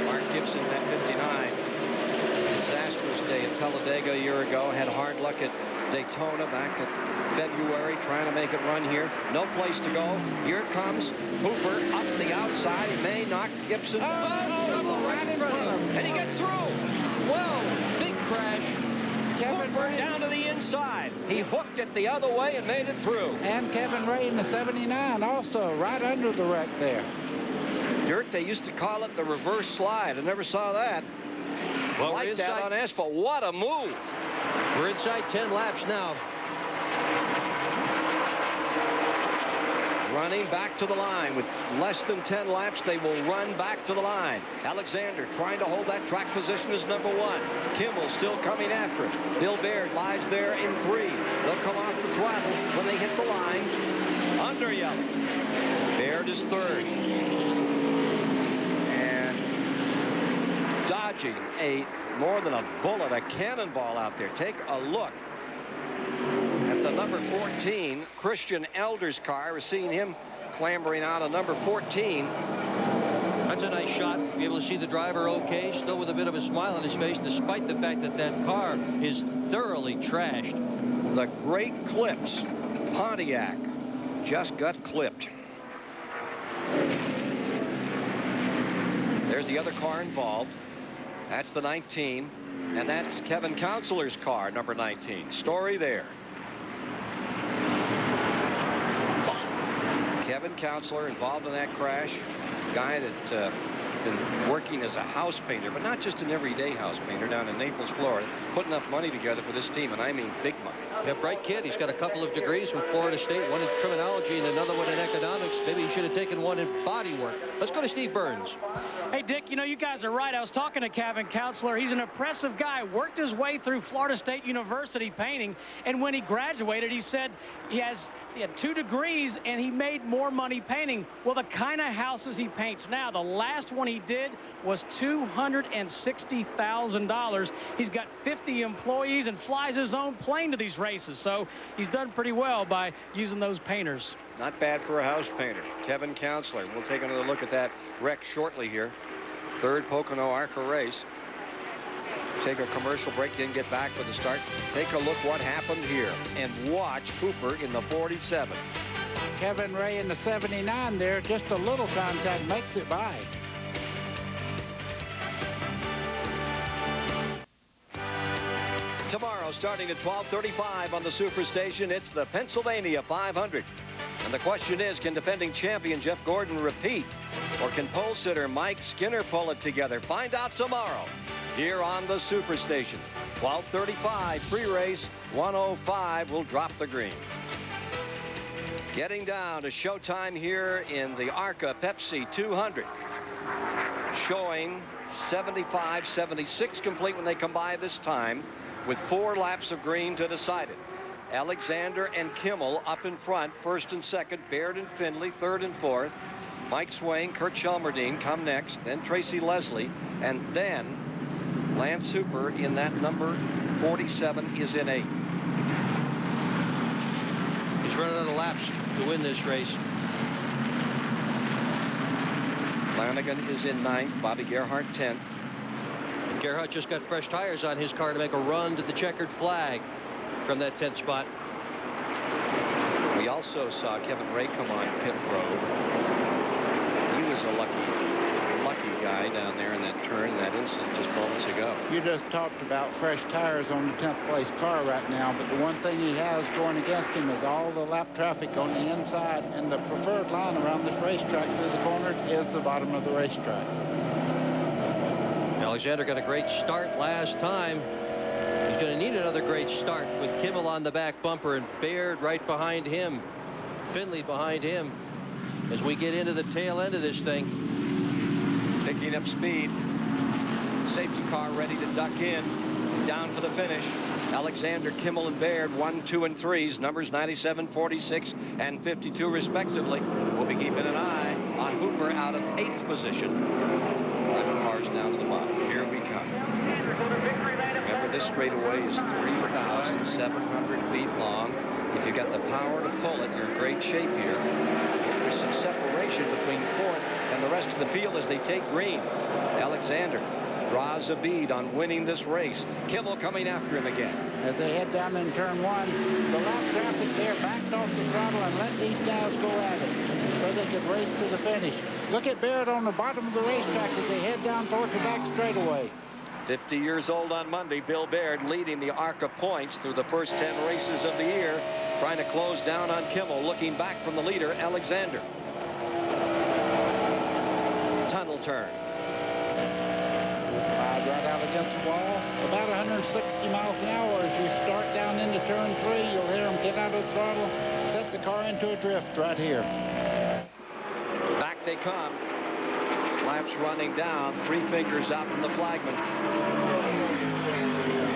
Mark Gibson, that 59. Disastrous day at Talladega a year ago. Had hard luck at Daytona back in February, trying to make it run here. No place to go. Here it comes. Hooper up the outside. He may knock Gibson. Trouble right in front of him. And he gets through. Whoa, big crash. Kevin Hooper Ray down to the inside. He hooked it the other way and made it through. And Kevin Ray in the 79 also, right under the wreck there. Dirk, they used to call it the reverse slide. I never saw that. Well, like that on asphalt. What a move. We're inside 10 laps now. Running back to the line. With less than 10 laps, they will run back to the line. Alexander trying to hold that track position as number 1. Kimmel still coming after it. Bill Baird lies there in 3. They'll come off the throttle when they hit the line. Under yellow. Baird is 3rd. And dodging more than a bullet, a cannonball out there. Take a look. number 14, Christian Elder's car. We're seeing him clambering out of number 14. That's a nice shot. Be able to see the driver okay, still with a bit of a smile on his face, despite the fact that that car is thoroughly trashed. The Great Clips Pontiac just got clipped. There's the other car involved. That's the 19, and that's Kevin Counselor's car, number 19. Story there. Kevin Counselor involved in that crash. Guy that been working as a house painter, but not just an everyday house painter, down in Naples, Florida. Put enough money together for this team, and I mean big money. Yeah, bright kid. He's got a couple of degrees from Florida State, one in criminology and another one in economics. Maybe he should have taken one in body work. Let's go to Steve Burns. Hey, Dick, you know, you guys are right. I was talking to Kevin Counselor. He's an impressive guy. Worked his way through Florida State University painting, and when he graduated, he said he had 2 degrees, and he made more money painting. Well, the kind of houses he paints now, the last one he did was $260,000. He's got 50 employees and flies his own plane to these races, so he's done pretty well by using those painters. Not bad for a house painter. Kevin Counselor. We'll take another look at that wreck shortly here. 3rd Pocono ARCA race. Take a commercial break, then get back for the start. Take a look what happened here and watch Cooper in the 47. Kevin Ray in the 79 there, just a little contact makes it by. Tomorrow, starting at 12:35 on the Superstation, it's the Pennsylvania 500. And the question is, can defending champion Jeff Gordon repeat? Or can pole sitter Mike Skinner pull it together? Find out tomorrow here on the Superstation. 12:35 pre-race, 105 will drop the green. Getting down to showtime here in the ARCA Pepsi 200. Showing 75, 76 complete when they come by this time, with 4 laps of green to decide it. Alexander and Kimmel up in front, 1st and 2nd. Baird and Findlay, 3rd and 4th. Mike Swain, Kirk Shelmerdine come next. Then Tracy Leslie. And then Lance Hooper in that number 47 is in 8th. He's running out of laps to win this race. Flanagan is in 9th. Bobby Gerhart 10th. And Gerhart just got fresh tires on his car to make a run to the checkered flag from that 10th spot. We also saw Kevin Ray come on pit road. He was a lucky guy down there in that turn, that incident just moments ago. You just talked about fresh tires on the 10th place car right now, but the one thing he has going against him is all the lap traffic on the inside, and the preferred line around this racetrack through the corners is the bottom of the racetrack. Alexander got a great start last time. He's going to need another great start with Kimmel on the back bumper and Baird right behind him. Findlay behind him as we get into the tail end of this thing. Picking up speed. Safety car ready to duck in. Down for the finish. Alexander, Kimmel, and Baird, 1, 2, and 3s. Numbers 97, 46, and 52 respectively. We'll be keeping an eye on Hooper out of 8th position. 11 cars down to the bottom. Here we come. Remember, this straightaway is 3,700 feet long. If you got the power to pull it, you're in great shape here. There's some separation between 4th and the rest of the field as they take green. Alexander draws a bead on winning this race. Kimmel coming after him again. As they head down in turn 1, the lap traffic there backed off the throttle and let these guys go at it so they could race to the finish. Look at Baird on the bottom of the racetrack as they head down towards the back straightaway. 50 years old on Monday, Bill Baird leading the ARCA points through the first 10 races of the year, trying to close down on Kimmel, looking back from the leader, Alexander. Tunnel turn. Right out against the wall, about 160 miles an hour. As you start down into turn 3, you'll hear them get out of the throttle, set the car into a drift right here. Back they come. Laps running down, 3 fingers out from the flagman.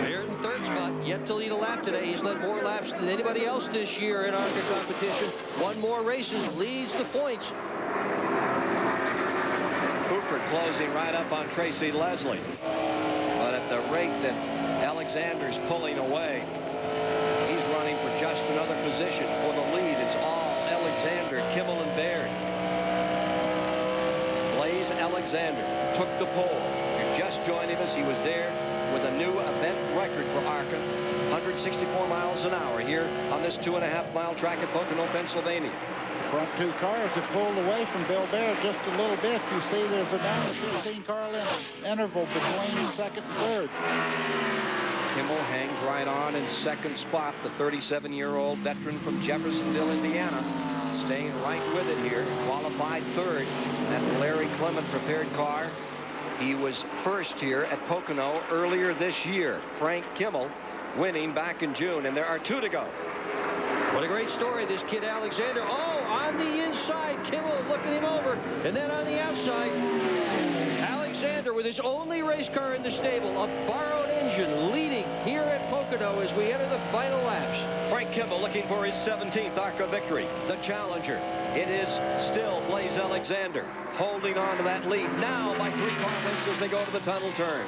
Baird in 3rd spot, yet to lead a lap today. He's led more laps than anybody else this year in ARCA competition. 1 more races, leads the points. Cooper closing right up on Tracy Leslie. But at the rate that Alexander's pulling away, he's running for just another position for the lead. It's all Alexander, Kimmel, and Baird. Blaze Alexander took the pole. You're just joining us. He was there with a new event record for ARCA, 164 miles an hour here on this 2.5-mile track at Pocono, Pennsylvania. The front two cars have pulled away from Bill Baird just a little bit. You see there's a down to 15-car interval between second and third. Kimmel hangs right on in second spot. The 37-year-old veteran from Jeffersonville, Indiana, staying right with it here. Qualified third. That Larry Clement prepared car. He was first here at Pocono earlier this year. Frank Kimmel winning back in June, and there are 2 to go. What a great story, this kid Alexander. Oh, on the inside, Kimmel looking him over. And then on the outside, Alexander with his only race car in the stable, a borrowed engine, leading here at Pocono as we enter the final laps. Frank Kimmel looking for his 17th ARCA victory. The challenger. It is still Blaze Alexander holding on to that lead now by 3 car lengths as they go to the tunnel turn.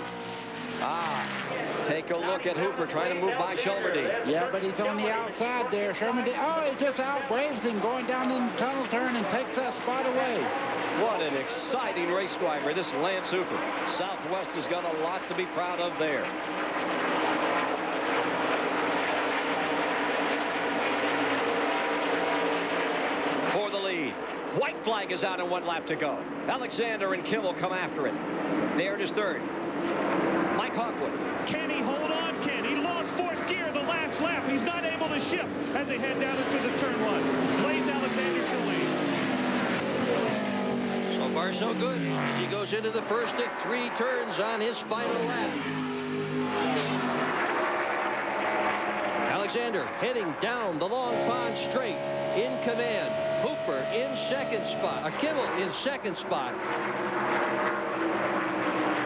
Take a look at Hooper trying to move by Shelmerdine. Yeah, but he's on the outside there. Shelmerdine, oh, he just outbraves him going down the tunnel turn and takes that spot away. What an exciting race driver, this Lance Hooper. Southwest has got a lot to be proud of there. For the lead. White flag is out and 1 lap to go. Alexander and Kimmel come after it. Baird is third. Mike Hogwood. Can he hold on, Ken? He lost 4th gear the last lap. He's not able to shift as they head down into the turn 1. Blaze Alexander still leads. So far, so good as he goes into the first of 3 turns on his final lap. Alexander heading down the long pond straight in command. Hooper in second spot. Kimmel in second spot.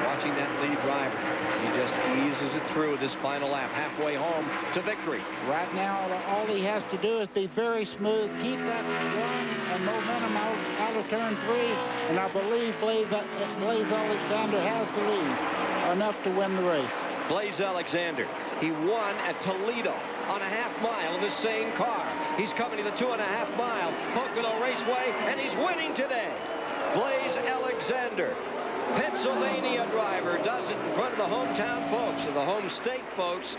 Watching that lead driver. He just eases it through this final lap, halfway home to victory. Right now, all he has to do is be very smooth, keep that run and momentum out of turn 3, and I believe Blaze Alexander has the lead enough to win the race. Blaze Alexander, he won at Toledo on a half-mile in the same car. He's coming to the 2.5-mile Pocono Raceway, and he's winning today. Blaze Alexander, Pennsylvania driver, does it in front of the hometown folks and the home state folks.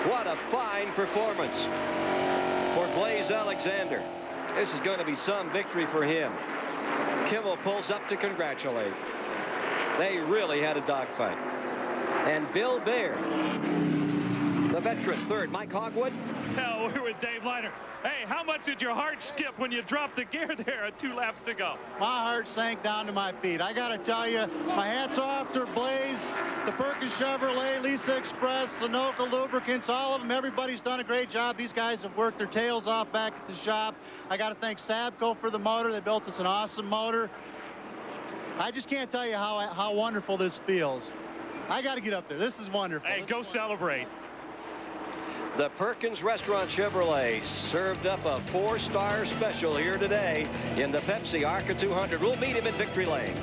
What a fine performance for Blaze Alexander. This is going to be some victory for him. Kimmel pulls up to congratulate. They really had a dogfight. And Bill Baird, the veteran, third. Mike Hogwood. No, we're with Dave Liner. Hey, how much did your heart skip when you dropped the gear there at 2 laps to go? My heart sank down to my feet. I got to tell you, my hat's off to Blaze, the Perkins Chevrolet, Lisa Express, Sunoco Lubricants, all of them. Everybody's done a great job. These guys have worked their tails off back at the shop. I got to thank Sabco for the motor. They built us an awesome motor. I just can't tell you how wonderful this feels. I got to get up there. This is wonderful. Hey, go celebrate. The Perkins Restaurant Chevrolet served up a 4-star special here today in the Pepsi ARCA 200. We'll meet him in Victory Lane.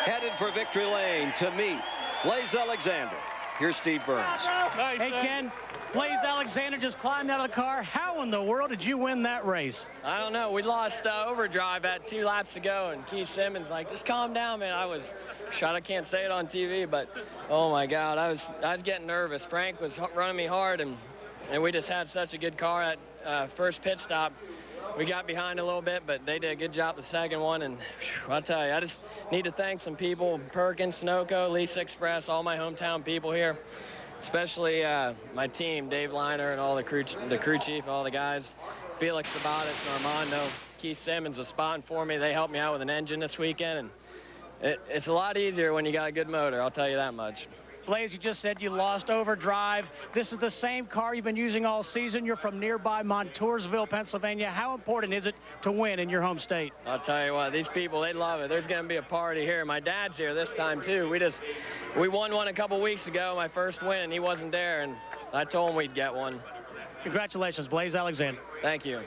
Headed for Victory Lane to meet Blaze Alexander. Here's Steve Burns. Hey, Ken, Blaze Alexander just climbed out of the car. How in the world did you win that race? I don't know. We lost overdrive at 2 laps to go, and Keith Simmons like, just calm down, man. I was shot. I can't say it on TV, but oh my God, I was getting nervous. Frank was running me hard, and we just had such a good car at first pit stop. We got behind a little bit, but they did a good job the second one, and whew, I'll tell you, I just need to thank some people, Perkins, Sunoco, Lisa Express, all my hometown people here, especially my team, Dave Liner and all the crew chief, all the guys, Felix Sabatis, Armando, Keith Simmons was spotting for me. They helped me out with an engine this weekend, and it's a lot easier when you got a good motor, I'll tell you that much. Blaze, you just said you lost overdrive. This is the same car you've been using all season. You're from nearby Montoursville, Pennsylvania. How important is it to win in your home state? I'll tell you what, these people, they love it. There's going to be a party here. My dad's here this time, too. We won one a couple weeks ago, my first win, and he wasn't there, and I told him we'd get one. Congratulations, Blaze Alexander. Thank you.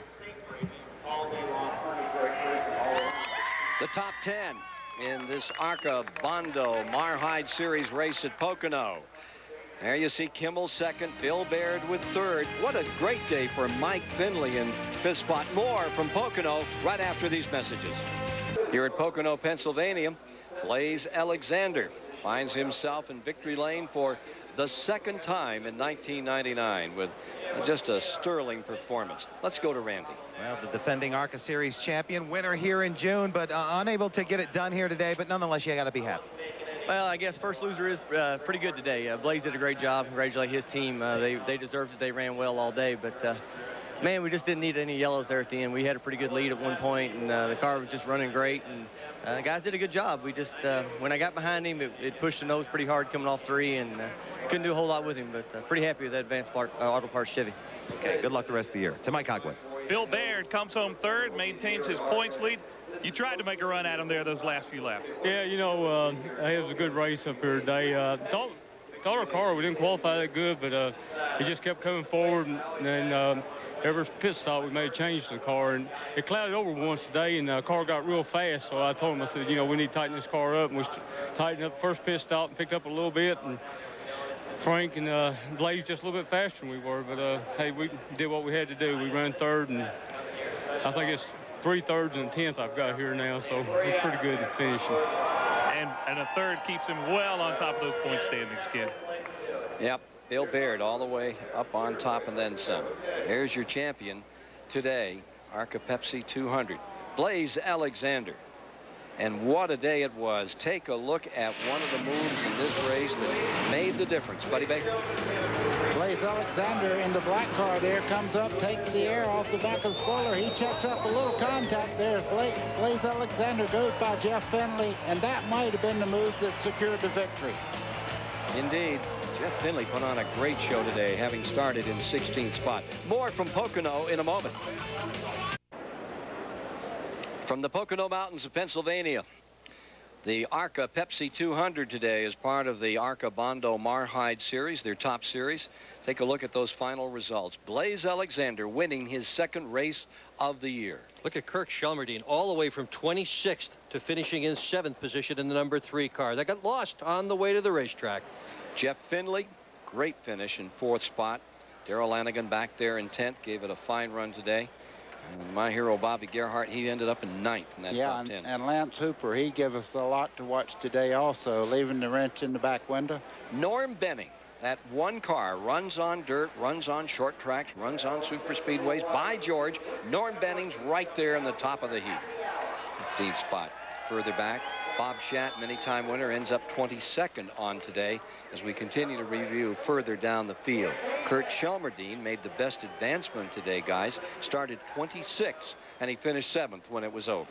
The top 10 in this ARCA Bondo Mar-Hyde Series race at Pocono. There you see Kimmel second, Bill Baird with third. What a great day for Mike Finley in fifth spot. More from Pocono right after these messages. Here at Pocono, Pennsylvania, Blaze Alexander finds himself in victory lane for the second time in 1999 with just a sterling performance. Let's go to Randy. Well, the defending ARCA Series champion, winner here in June, but unable to get it done here today. But nonetheless, you got to be happy. Well, I guess first loser is pretty good today. Blaze did a great job. Congratulate his team. They deserved it. They ran well all day, but man, we just didn't need any yellows there at the end. We had a pretty good lead at one point, and the car was just running great. And the guys did a good job. We just, when I got behind him, it pushed the nose pretty hard coming off 3, and couldn't do a whole lot with him. But pretty happy with that Advanced Auto Parts Chevy. Okay, good luck the rest of the year. To Mike Hogwood. Bill Baird comes home third, maintains his points lead. You tried to make a run at him there those last few laps. Yeah, you know, it was a good race up here today. Thought our car, we didn't qualify that good, but it just kept coming forward. And then every pit stop, we made a change to the car. And it clouded over once today, and the car got real fast. So I told him, I said, you know, we need to tighten this car up. And we tightened up the first pit stop and picked up a little bit. And Frank and Blaze just a little bit faster than we were. But, hey, we did what we had to do. We ran third, and I think it's 3 thirds and 10th I've got here now, so it's pretty good finishing. And a third keeps him well on top of those point standings, Ken. Yep, Bill Baird all the way up on top and then some. Here's your champion today, ARCA Pepsi 200, Blaze Alexander. And what a day it was. Take a look at one of the moves in this race that made the difference. Buddy Baker. Blaze Alexander in the black car there comes up, takes the air off the back of the spoiler. He checks up a little contact there. Blaze Alexander goes by Jeff Finley, and that might have been the move that secured the victory. Indeed. Jeff Finley put on a great show today, having started in 16th spot. More from Pocono in a moment. From the Pocono Mountains of Pennsylvania, the ARCA Pepsi 200 today is part of the ARCA Bondo Mar-Hyde series, their top series. Take a look at those final results. Blaze Alexander winning his second race of the year. Look at Kirk Shelmerdine all the way from 26th to finishing in 7th position in the number 3 car. That got lost on the way to the racetrack. Jeff Finley, great finish in 4th spot. Darrell Lanigan back there in 10th, gave it a fine run today. And my hero Bobby Gerhart, he ended up in 9th in that top 10. And Lance Hooper, he gave us a lot to watch today also, leaving the wrench in the back window. Norm Benning, that one car, runs on dirt, runs on short tracks, runs on super speedways. By George, Norm Benning's right there in the top of the heap. 15th spot. Further back, Bob Schatt, many-time winner, ends up 22nd on today as we continue to review further down the field. Kirk Shelmerdine made the best advancement today, guys. Started 26th, and he finished 7th when it was over.